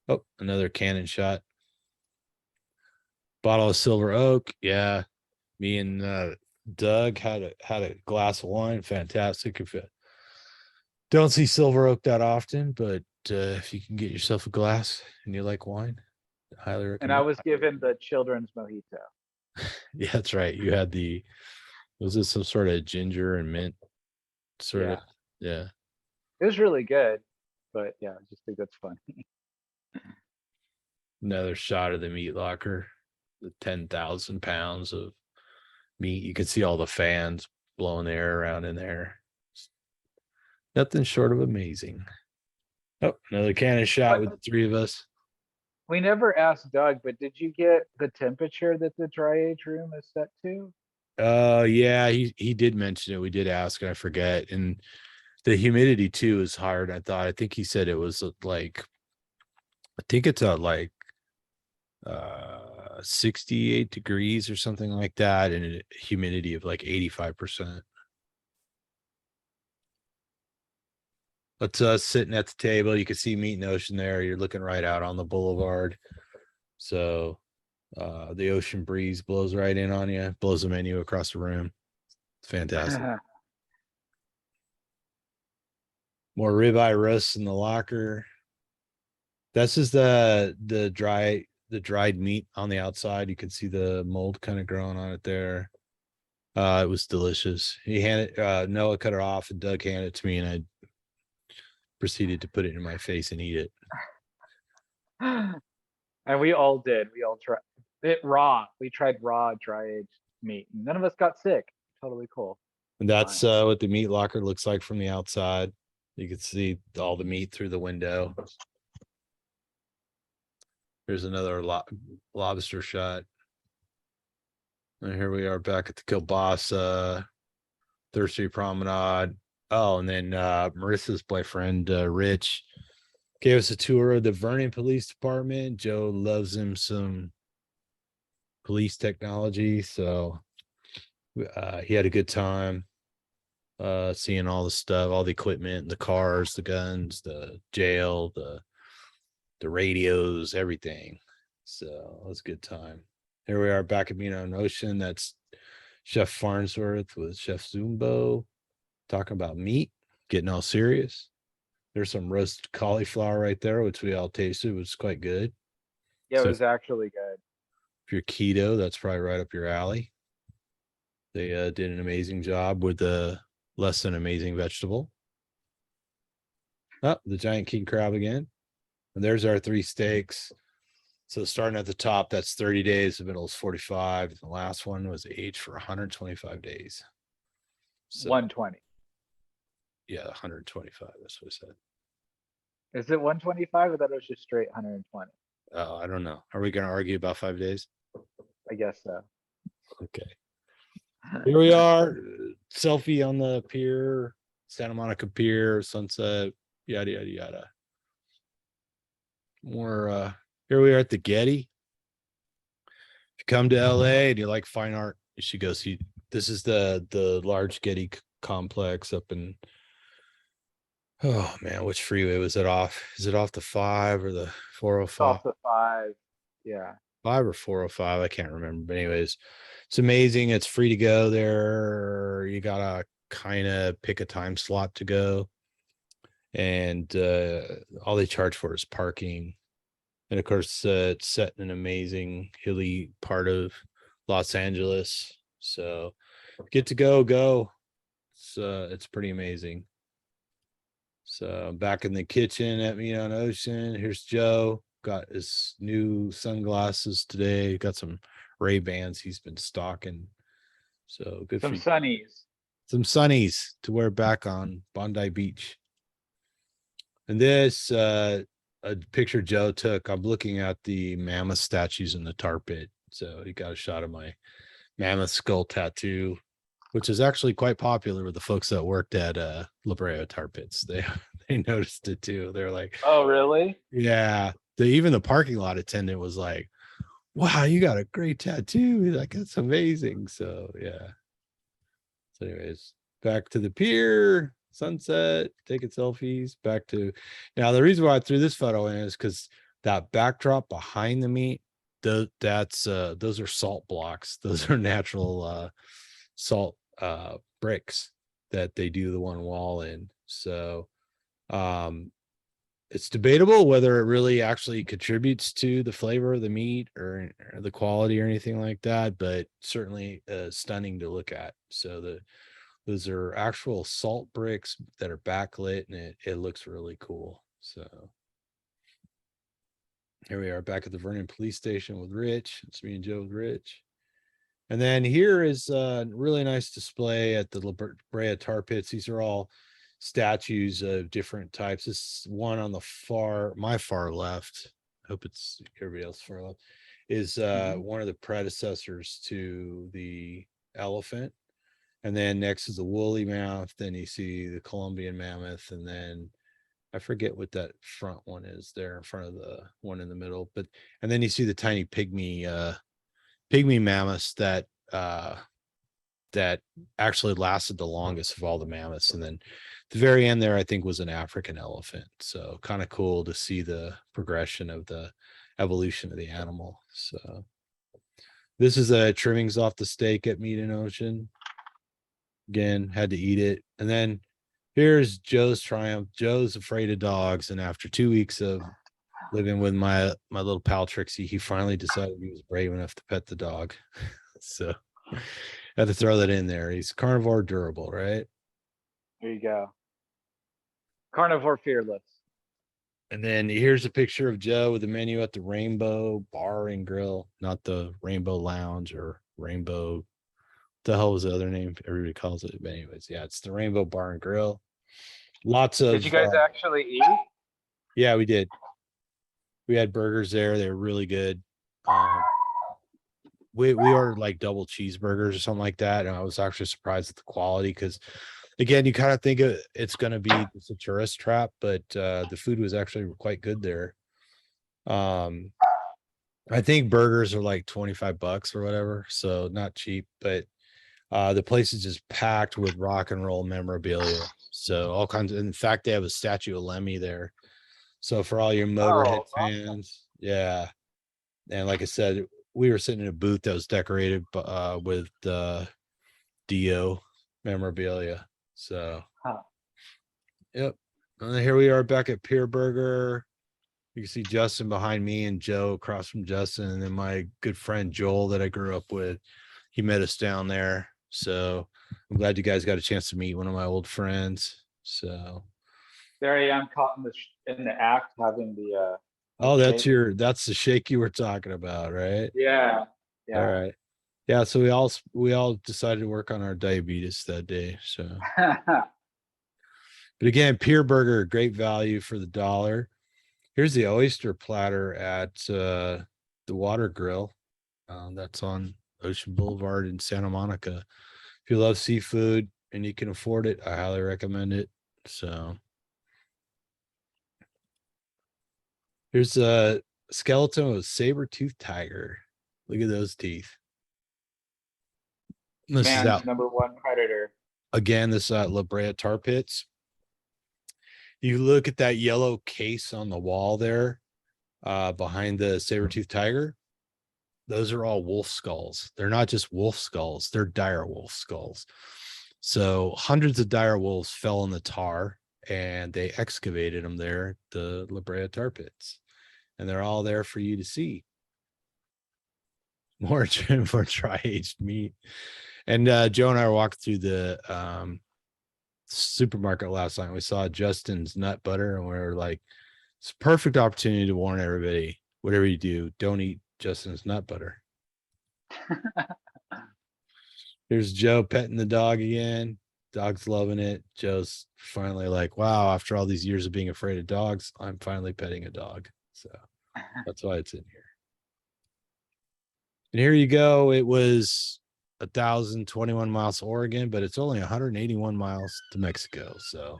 Oh, another cannon shot. Bottle of silver oak. Yeah. Me and Doug had a glass of wine. Fantastic. If you don't see silver oak that often, but if you can get yourself a glass and you like wine, I highly And I recommend. was given the children's mojito. Yeah, that's right. You had was this some sort of ginger and mint sort of? Yeah. Yeah. It was really good. But yeah, I just think that's funny. Another shot of the meat locker, the 10,000 pounds of meat. You could see all the fans blowing the air around in there. Nothing short of amazing. Oh, another cannon shot with the three of us. We never asked Doug, but did you get the temperature that the dry age room is set to? Yeah, he did mention it. We did ask, and I forget. And the humidity too is higher than I thought. I think he said it was like I think it's at like 68 degrees or something like that, and a humidity of like 85%. That's us sitting at the table. You can see Meat and Ocean there. You're looking right out on the boulevard. So the ocean breeze blows right in on you, blows the menu across the room. It's fantastic. More ribeye roasts in the locker. This is the dried meat on the outside. You can see the mold kind of growing on it there. It was delicious. He handed Noah cut it off and Doug handed it to me, and I proceeded to put it in my face and eat it. And we all did. We all tried it raw. We tried raw dry aged meat. None of us got sick. Totally cool. And that's what the meat locker looks like from the outside. You can see all the meat through the window. Here's another lobster shot. And here we are back at the Kielbasa Thirsty Promenade. Oh, and then Marissa's boyfriend, Rich, gave us a tour of the Vernon Police Department. Joe loves him some police technology, so he had a good time seeing all the stuff, all the equipment, the cars, the guns, the jail, the radios, everything. So it was a good time. Here we are back at Meat on Ocean. That's Chef Farnsworth with Chef Zumbo talking about meat, getting all serious. There's some roasted cauliflower right there, which we all tasted, which is quite good. Yeah, it So was actually good. if you're keto, that's probably right up your alley. They did an amazing job with the less than amazing vegetable. Oh, the giant king crab again. And there's our three steaks. So starting at the top, that's 30 days. The middle is 45. The last one was aged for 125 days. So 120. yeah, 125. That's what I said. Is it 125 or that was just straight 120? I don't know. Are we going to argue about 5 days? I guess so. Okay. Here we are. Selfie on the pier, Santa Monica Pier, sunset, yada, yada, yada. More, here we are at the Getty. If you come to LA and you like fine art, you should go see. This is the large Getty complex up in Oh man, which freeway was it off? Is it off the 5 or the It's 405? off the 5. Yeah. 5 or 405, I can't remember. But anyways, it's amazing. It's free to go there. You gotta kind of pick a time slot to go, and all they charge for is parking. And of course, it's set in an amazing hilly part of Los Angeles. So get to go. It's pretty amazing. So back in the kitchen at Me on Ocean. Here's Joe. Got his new sunglasses today. Got some Ray-Bans he's been stocking. So good for Some you. sunnies. Some sunnies to wear back on Bondi Beach. And this a picture Joe took. I'm looking at the mammoth statues in the tar pit. So he got a shot of my mammoth skull tattoo, which is actually quite popular with the folks that worked at La Brea tar pits. They noticed it too. They're like, Oh, really? yeah. Even the parking lot attendant was like, wow, you got a great tattoo. He's like, that's amazing. So yeah. So, anyways, back to the pier, sunset, taking selfies. Back to now. The reason why I threw this photo in is because that backdrop behind the meet, those are salt blocks. Those are natural salt bricks that they do the one wall in. So um it's debatable whether it really actually contributes to the flavor of the meat or the quality or anything like that, but certainly stunning to look at. So those are actual salt bricks that are backlit, and it looks really cool. So here we are back at the Vernon Police Station with Rich. It's me and Joe with Rich. And then here is a really nice display at the La Brea Tar Pits. These are all statues of different types. This one on my far left, I hope it's everybody else far left, is one of the predecessors to the elephant. And then next is the woolly mammoth. Then you see the Colombian mammoth. And then I forget what that front one is there in front of the one in the middle. And then you see the tiny pygmy mammoths uh that actually lasted the longest of all the mammoths. And then the very end there, I think, was an African elephant. So kind of cool to see the progression of the evolution of the animal. So this is a trimmings off the steak at Meat and Ocean. Again, had to eat it. And then here's Joe's triumph. Joe's afraid of dogs, and after 2 weeks of living with my little pal Trixie, he finally decided he was brave enough to pet the dog. So I had to throw that in there. He's carnivore durable, right? There you go. Carnivore fearless. And then here's a picture of Joe with the menu at the Rainbow Bar and Grill, not the Rainbow Lounge or Rainbow. The hell was the other name? Everybody calls it. But anyways, yeah, it's the Rainbow Bar and Grill. Lots Did of you guys actually eat? yeah, we did. We had burgers there. They were really good. We ordered like double cheeseburgers or something like that, and I was actually surprised at the quality because, again, you kind of think it's going to be just a tourist trap, but the food was actually quite good there. I think burgers are like $25 or whatever, so not cheap, but the place is just packed with rock and roll memorabilia. So all kinds of, in fact, they have a statue of Lemmy there. So for all your Motorhead Oh, awesome. fans, yeah. And like I said, we were sitting in a booth that was decorated with Dio memorabilia. So, Huh. yep. And here we are back at Pier Burger. You can see Justin behind me and Joe across from Justin, and then my good friend Joel that I grew up with. He met us down there. So I'm glad you guys got a chance to meet one of my old friends. So, There I am, caught in the act, having the oh, shake. that's the shake you were talking about, right? Yeah, All yeah. right. Yeah, so we all decided to work on our diabetes that day. So, but again, Pier Burger, great value for the dollar. Here's the oyster platter at the Water Grill. That's on Ocean Boulevard in Santa Monica. If you love seafood and you can afford it, I highly recommend it. So here's a skeleton of a saber-toothed tiger. Look at those teeth. This is Man's out number one predator. again. This is at La Brea Tar Pits. You look at that yellow case on the wall there, behind the saber-toothed tiger. Those are all wolf skulls. They're not just wolf skulls, they're dire wolf skulls. So hundreds of dire wolves fell in the tar and they excavated them there, the La Brea tar pits. And they're all there for you to see. More dry-aged meat. And Joe and I were walking through the supermarket last night. We saw Justin's nut butter, and we were like, it's a perfect opportunity to warn everybody, whatever you do, don't eat Justin's nut butter. Here's Joe petting the dog again. Dog's loving it. Joe's finally like, wow, after all these years of being afraid of dogs, I'm finally petting a dog. So that's why it's in here. And here you go. It was 1,021 miles to Oregon, but it's only 181 miles to Mexico. So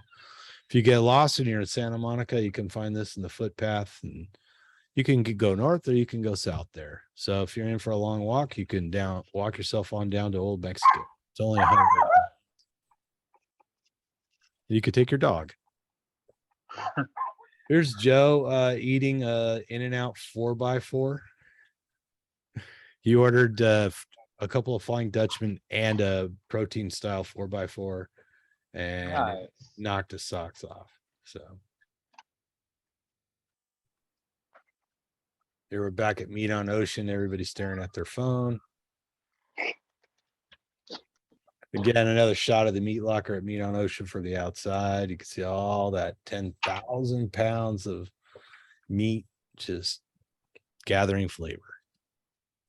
if you get lost and you're in Santa Monica, you can find this in the footpath, and you can go north or you can go south there. So if you're in for a long walk, you can walk yourself on down to Old Mexico. It's only 100. You could take your dog. Here's Joe eating In-N-Out 4x4. He ordered a couple of Flying Dutchman and a protein style 4x4, and Nice. it knocked his socks off. So they were back at Meat on Ocean. Everybody's staring at their phone. Again, another shot of the meat locker at Meat on Ocean from the outside. You can see all that 10,000 pounds of meat just gathering flavor.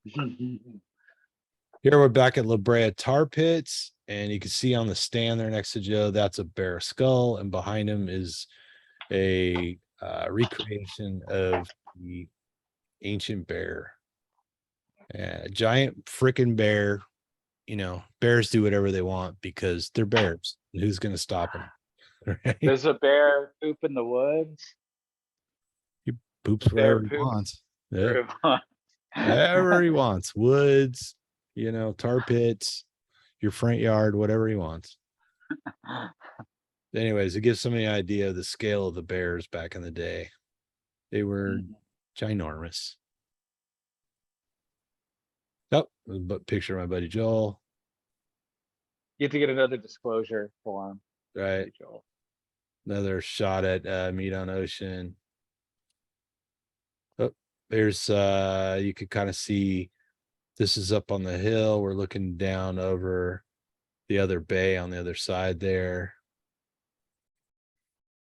Here we're back at La Brea Tar Pits, and you can see on the stand there next to Joe, that's a bear skull, and behind him is a recreation of the ancient bear. A giant freaking bear. You know, bears do whatever they want because they're bears. Who's going to stop them? Right? Does a bear poop in the woods? He poops wherever he wants. Yeah. Wherever he wants. Woods, you know, tar pits, your front yard, whatever he wants. Anyways, it gives somebody an idea of the scale of the bears back in the day. They were ginormous. Oh, but picture of my buddy Joel. You have to get another disclosure form. Right. Joel. Another shot at Meat on Ocean. Oh, there's you could kind of see this is up on the hill. We're looking down over the other bay on the other side there.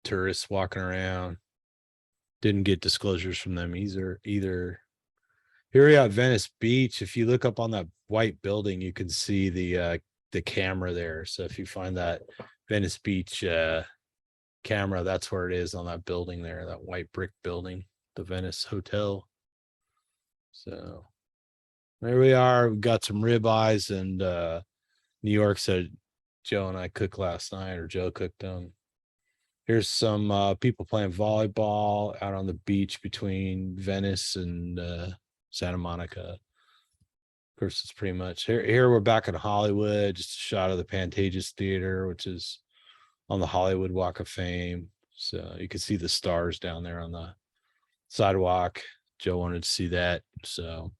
Tourists walking around. Didn't get disclosures from them either. Here we are at Venice Beach. If you look up on that white building, you can see the camera there. So if you find that Venice Beach camera, that's where it is on that building there, that white brick building, the Venice Hotel. So there we are. We've got some ribeyes, and New York said Joe and I cooked last night, or Joe cooked them. Here's some people playing volleyball out on the beach between Venice and Santa Monica. Of course, it's pretty much here we're back in Hollywood. Just a shot of the Pantages Theater, which is on the Hollywood Walk of Fame. So you can see the stars down there on the sidewalk. Joe wanted to see that, so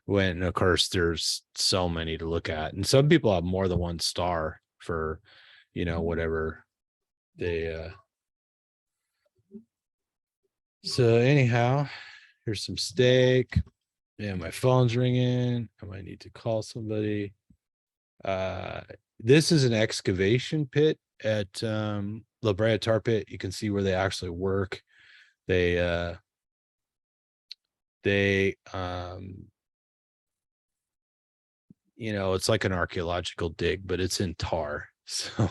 went. And of course, there's so many to look at, and some people have more than one star for, you know, whatever they. So anyhow, here's some steak. Yeah, my phone's ringing. I might need to call somebody. This is an excavation pit at La Brea Tar Pit. You can see where they actually work. They you know, it's like an archaeological dig, but it's in tar. So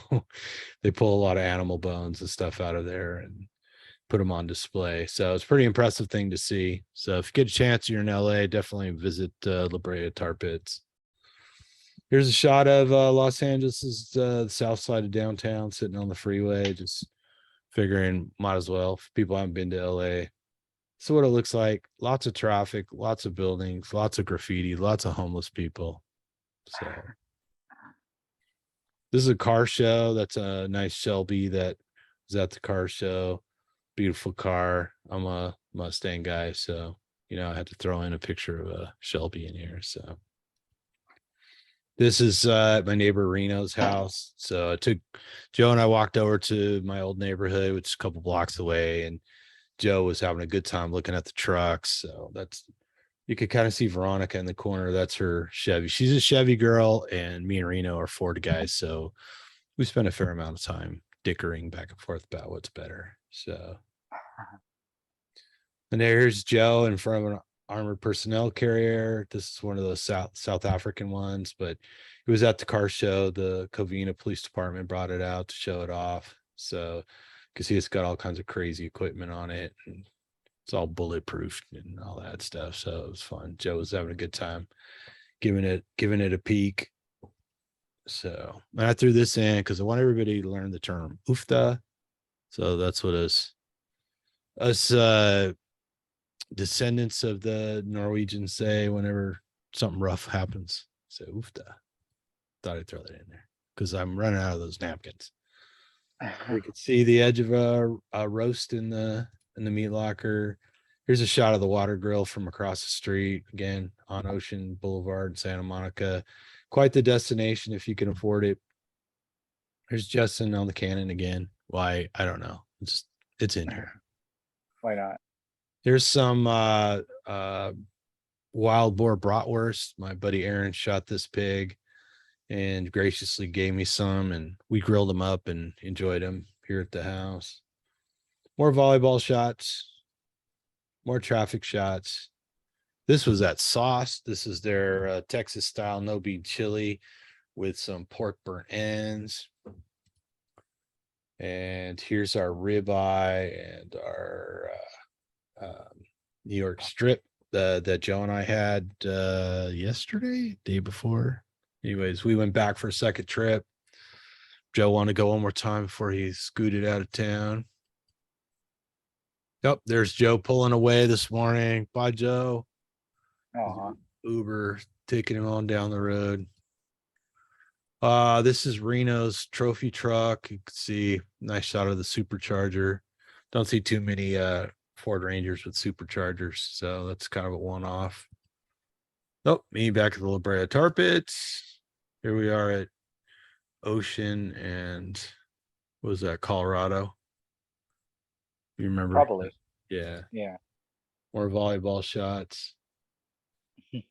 they pull a lot of animal bones and stuff out of there and put them on display. So it's a pretty impressive thing to see. So if you get a chance, you're in LA, definitely visit La Brea Tar Pits. Here's a shot of Los Angeles, the south side of downtown, sitting on the freeway, just figuring might as well, if people haven't been to LA. So what it looks like, lots of traffic, lots of buildings, lots of graffiti, lots of homeless people. So this is a car show. That's a nice Shelby that was at the car show. Beautiful car. I'm a Mustang guy, so I had to throw in a picture of a Shelby in here. So this is my neighbor Reno's house. So I took Joe and I walked over to my old neighborhood, which is a couple blocks away, and Joe was having a good time looking at the trucks. So you could kind of see Veronica in the corner. That's her Chevy. She's a Chevy girl, and me and Reno are Ford guys. So we spent a fair amount of time dickering back and forth about what's better. So, and there's Joe in front of an armored personnel carrier. This is one of those South African ones, but it was at the car show. The Covina Police Department brought it out to show it off. So you can see it's got all kinds of crazy equipment on it, and it's all bulletproof and all that stuff. So it was fun. Joe was having a good time giving it a peek. So and I threw this in because I want everybody to learn the term oofta. So that's what us descendants of the Norwegians say whenever something rough happens. So oofta. Thought I'd throw that in there because I'm running out of those napkins. We could see the edge of a roast in the meat locker. Here's a shot of the water grill from across the street, again on Ocean Boulevard, Santa Monica. Quite the destination if you can afford it. There's Justin on the cannon again. Why? I don't know. It's in here. Why not? There's some wild boar bratwurst. My buddy Aaron shot this pig and graciously gave me some, and we grilled them up and enjoyed them here at the house. More volleyball shots, more traffic shots. This was that sauce. This is their Texas style no bean chili with some pork burnt ends. And here's our ribeye and our New York strip that Joe and I had yesterday, day before. Anyways, we went back for a second trip. Joe wanted to go one more time before he scooted out of town. Yep, there's Joe pulling away this morning. Bye, Joe. Uber taking him on down the road. This is Reno's trophy truck. You can see nice shot of the supercharger. Don't see too many Ford Rangers with superchargers, so that's kind of a one-off. Oh, me back at the La Brea Tar Pits. Here we are at Ocean and what was that, Colorado? You remember? Probably. Yeah. Yeah. More volleyball shots.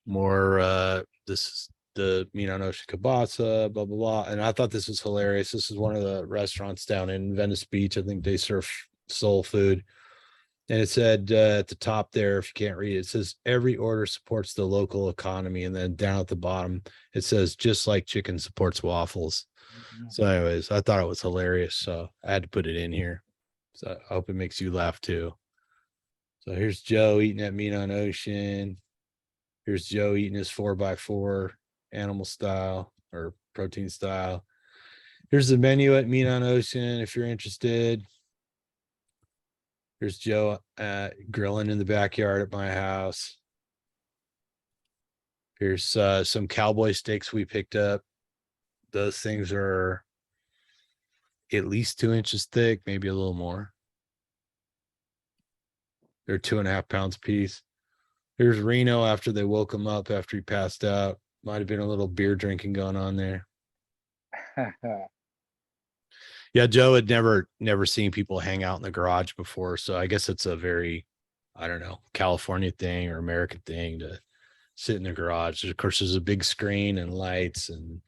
More this is the Meat on Ocean Kielbasa, blah blah blah. And I thought this was hilarious. This is one of the restaurants down in Venice Beach. I think they serve soul food. And it said at the top there, if you can't read it, it says every order supports the local economy. And then down at the bottom, it says just like chicken supports waffles. So anyways, I thought it was hilarious. So I had to put it in here. So I hope it makes you laugh too. So here's Joe eating at Meat on Ocean. Here's Joe eating his 4x4 animal style or protein style. Here's the menu at Meat on Ocean if you're interested. Here's Joe grilling in the backyard at my house. Here's some cowboy steaks we picked up. Those things are at least 2 inches thick, maybe a little more. They're 2.5 pounds a piece. Here's Reno after they woke him up after he passed out. Might have been a little beer drinking going on there. Yeah, Joe had never seen people hang out in the garage before. So I guess it's a very, I don't know, California thing or American thing to sit in the garage. Of course, there's a big screen and lights and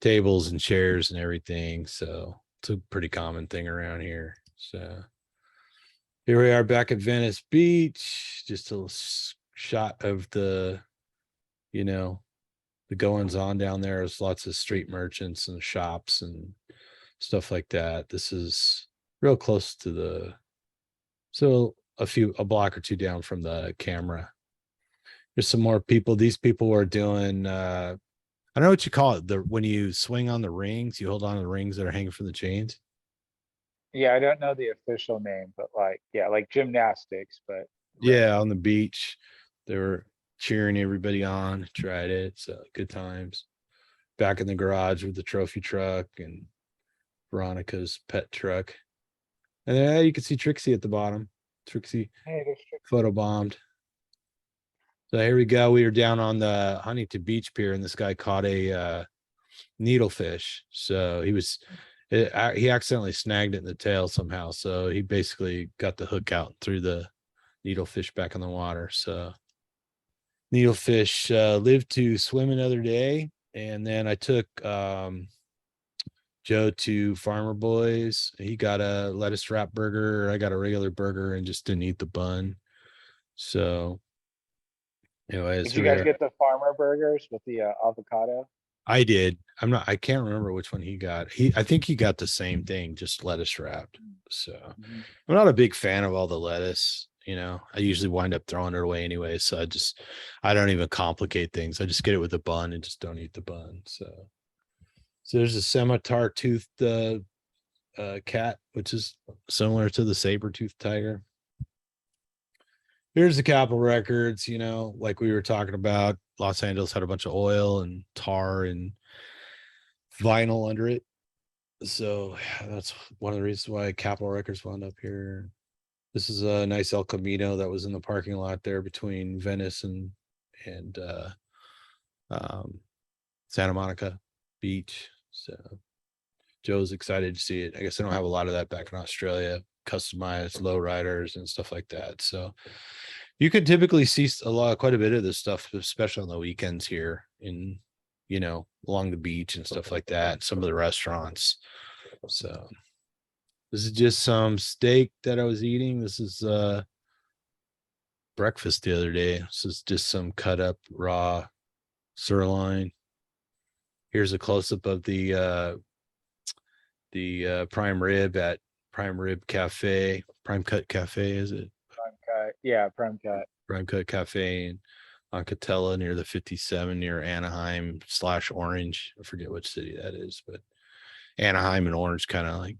tables and chairs and everything. So it's a pretty common thing around here. So here we are back at Venice Beach. Just a shot of the goings on down there. There's lots of street merchants and shops and stuff like that. This is real close to a block or two down from the camera. There's some more people. These people were doing I don't know what you call it. When you swing on the rings, you hold on to the rings that are hanging from the chains. Yeah, I don't know the official name, but like gymnastics, but yeah, on the beach. They were cheering everybody on, tried it. So good times. Back in the garage with the trophy truck and Veronica's pet truck. And there you can see Trixie at the bottom. Trixie Hey, there's photobombed. So here we go. We were down on the Huntington Beach Pier, and this guy caught a needlefish. So he accidentally snagged it in the tail somehow. So he basically got the hook out and threw the needlefish back in the water. So needlefish lived to swim another day. And then I took Joe to Farmer Boys. He got a lettuce wrap burger. I got a regular burger and just didn't eat the bun. So anyways, Did you guys get the farmer burgers with the avocado? I did. I can't remember which one he got. I think he got the same thing, just lettuce wrapped. So Mhm. I'm not a big fan of all the lettuce. I usually wind up throwing it away anyway. So I don't even complicate things. I just get it with a bun and just don't eat the bun. So there's a scimitar toothed cat, which is similar to the saber toothed tiger. Here's the Capitol records, like we were talking about. Los Angeles had a bunch of oil and tar and vinyl under it. So that's one of the reasons why Capitol Records wound up here. This is a nice El Camino that was in the parking lot there between Venice and Santa Monica Beach. So Joe's excited to see it. I guess they don't have a lot of that back in Australia, customized lowriders and stuff like that. So you can typically see quite a bit of this stuff, especially on the weekends here along the beach and stuff like that. Some of the restaurants. So this is just some steak that I was eating. This is breakfast the other day. This is just some cut up raw sirloin. Here's a close up of the prime rib at Prime Rib Cafe. Prime Cut Cafe, is it? Prime cut. Yeah, prime cut. Prime Cut Cafe on Catella near the 57 near Anaheim/Orange. I forget which city that is, but Anaheim and Orange kind of like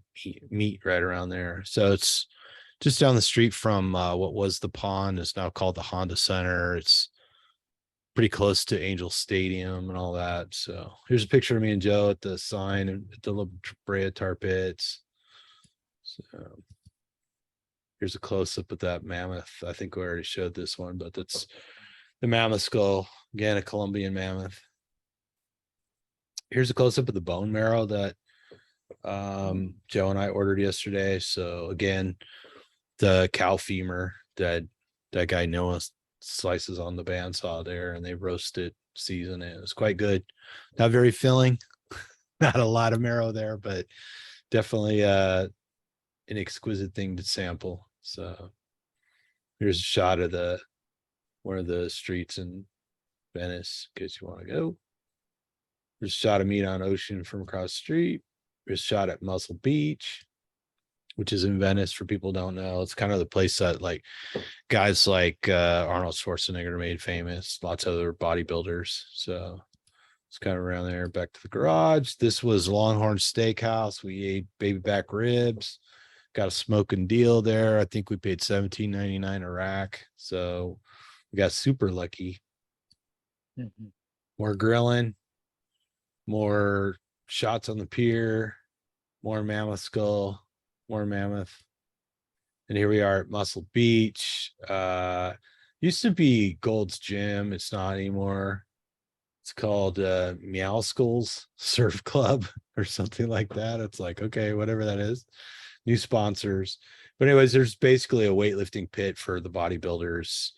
meet right around there. So it's just down the street from what was the pond. It's now called the Honda Center. It's pretty close to Angel Stadium and all that. So here's a picture of me and Joe at the sign at the La Brea Tar Pits. So here's a close up of that mammoth. I think we already showed this one, but that's the mammoth skull. Again, a Colombian mammoth. Here's a close up of the bone marrow that Joe and I ordered yesterday. So again, the cow femur that guy Noah slices on the bandsaw there, and they roast it, season it. It's quite good. Not very filling, not a lot of marrow there, but definitely an exquisite thing to sample. So here's a shot of one of the streets in Venice, in case you want to go. There's a shot of meat on Ocean from across the street. There's a shot at Muscle Beach, which is in Venice for people who don't know. It's kind of the place that like guys like Arnold Schwarzenegger made famous, lots of other bodybuilders. So it's kind of around there. Back to the garage. This was Longhorn Steakhouse. We ate baby back ribs, got a smoking deal there. I think we paid $17.99 a rack. So we got super lucky. Mhm. More grilling, more shots on the pier, more mammoth skull, more mammoth. And here we are at Muscle Beach. Used to be Gold's Gym. It's not anymore. It's called Meow Skulls Surf Club or something like that. It's like, okay, whatever that is. New sponsors. But anyways, there's basically a weightlifting pit for the bodybuilders.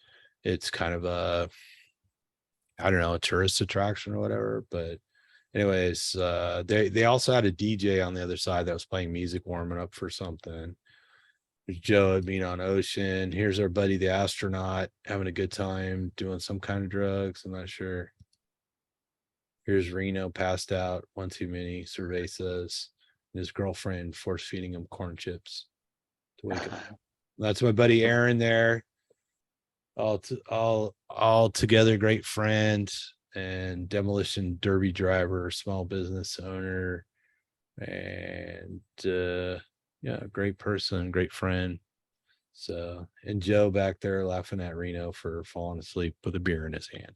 It's kind of a tourist attraction or whatever. But anyways, they also had a DJ on the other side that was playing music, warming up for something. There's Joe at Mean on Ocean. Here's our buddy the astronaut having a good time doing some kind of drugs. I'm not sure. Here's Reno passed out, one too many cervezas. And his girlfriend force feeding him corn chips to wake him up. That's my buddy Aaron there. All together, great friend and demolition derby driver, small business owner, and great person, great friend. So, and Joe back there laughing at Reno for falling asleep with a beer in his hand,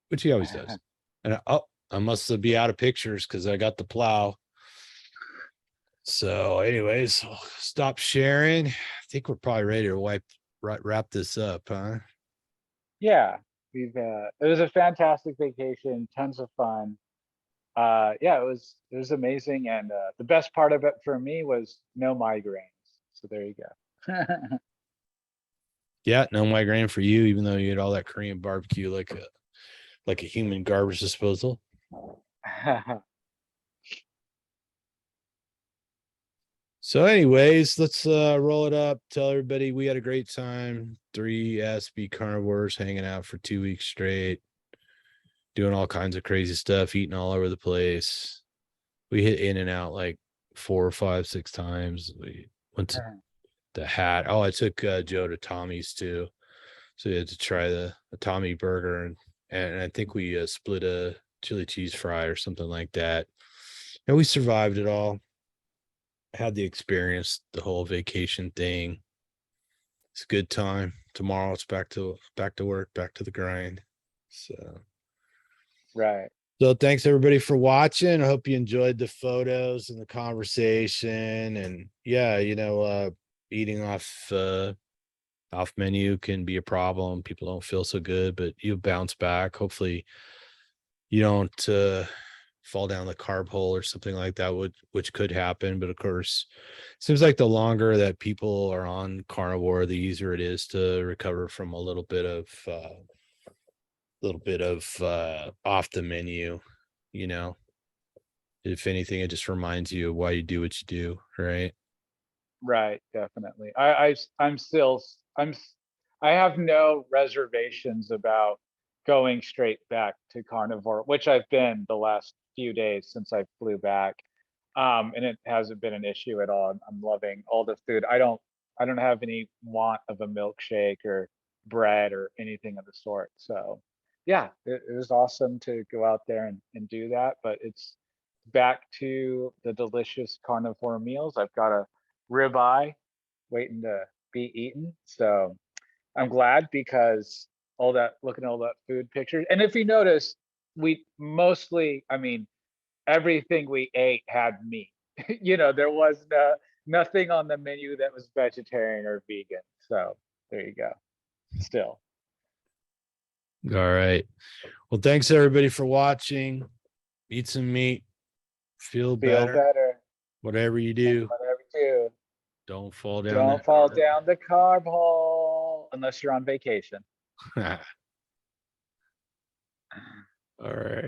which he always does. And I must be out of pictures because I got the plow. So, anyways, I'll stop sharing. I think we're probably ready to wrap this up, huh? Yeah, it was a fantastic vacation, tons of fun. Yeah, it was amazing, and the best part of it for me was no migraines. So there you go. Yeah, no migraine for you, even though you had all that Korean barbecue like a human garbage disposal. So, anyways, let's roll it up. Tell everybody we had a great time. 3 carnivores hanging out for 2 weeks straight, doing all kinds of crazy stuff, eating all over the place. We hit in and out like 4 or 5, 6 times. We went to the Hat. Oh, I took Joe to Tommy's too, so you had to try the Tommy burger, and I think we split a chili cheese fry or something like that. And we survived it all. Had the experience, the whole vacation thing. It's a good time. Tomorrow it's back to work, back to the grind. So Right. so thanks everybody for watching. I hope you enjoyed the photos and the conversation. And yeah, eating off menu can be a problem. People don't feel so good, but you bounce back. Hopefully you don't fall down the carb hole or something like that, which could happen. But of course, it seems like the longer that people are on carnivore, the easier it is to recover from a little bit of off the menu. You know, if anything, it just reminds you of why you do what you do, right? Right, definitely. I'm still, I have no reservations about going straight back to carnivore, which I've been the last few days since I flew back. And it hasn't been an issue at all. I'm loving all the food. I don't have any want of a milkshake or bread or anything of the sort. So yeah, it was awesome to go out there and do that. But it's back to the delicious carnivore meals. I've got a ribeye waiting to be eaten. So I'm glad because looking at all that food pictures. And if you notice, we mostly, I mean, everything we ate had meat. There was nothing on the menu that was vegetarian or vegan. So there you go. Still. All right. Well, thanks everybody for watching. Eat some meat, feel Feel better. better. Whatever you And do, whatever you do, don't fall down don't fall down the carb hole unless you're on vacation. that. All right.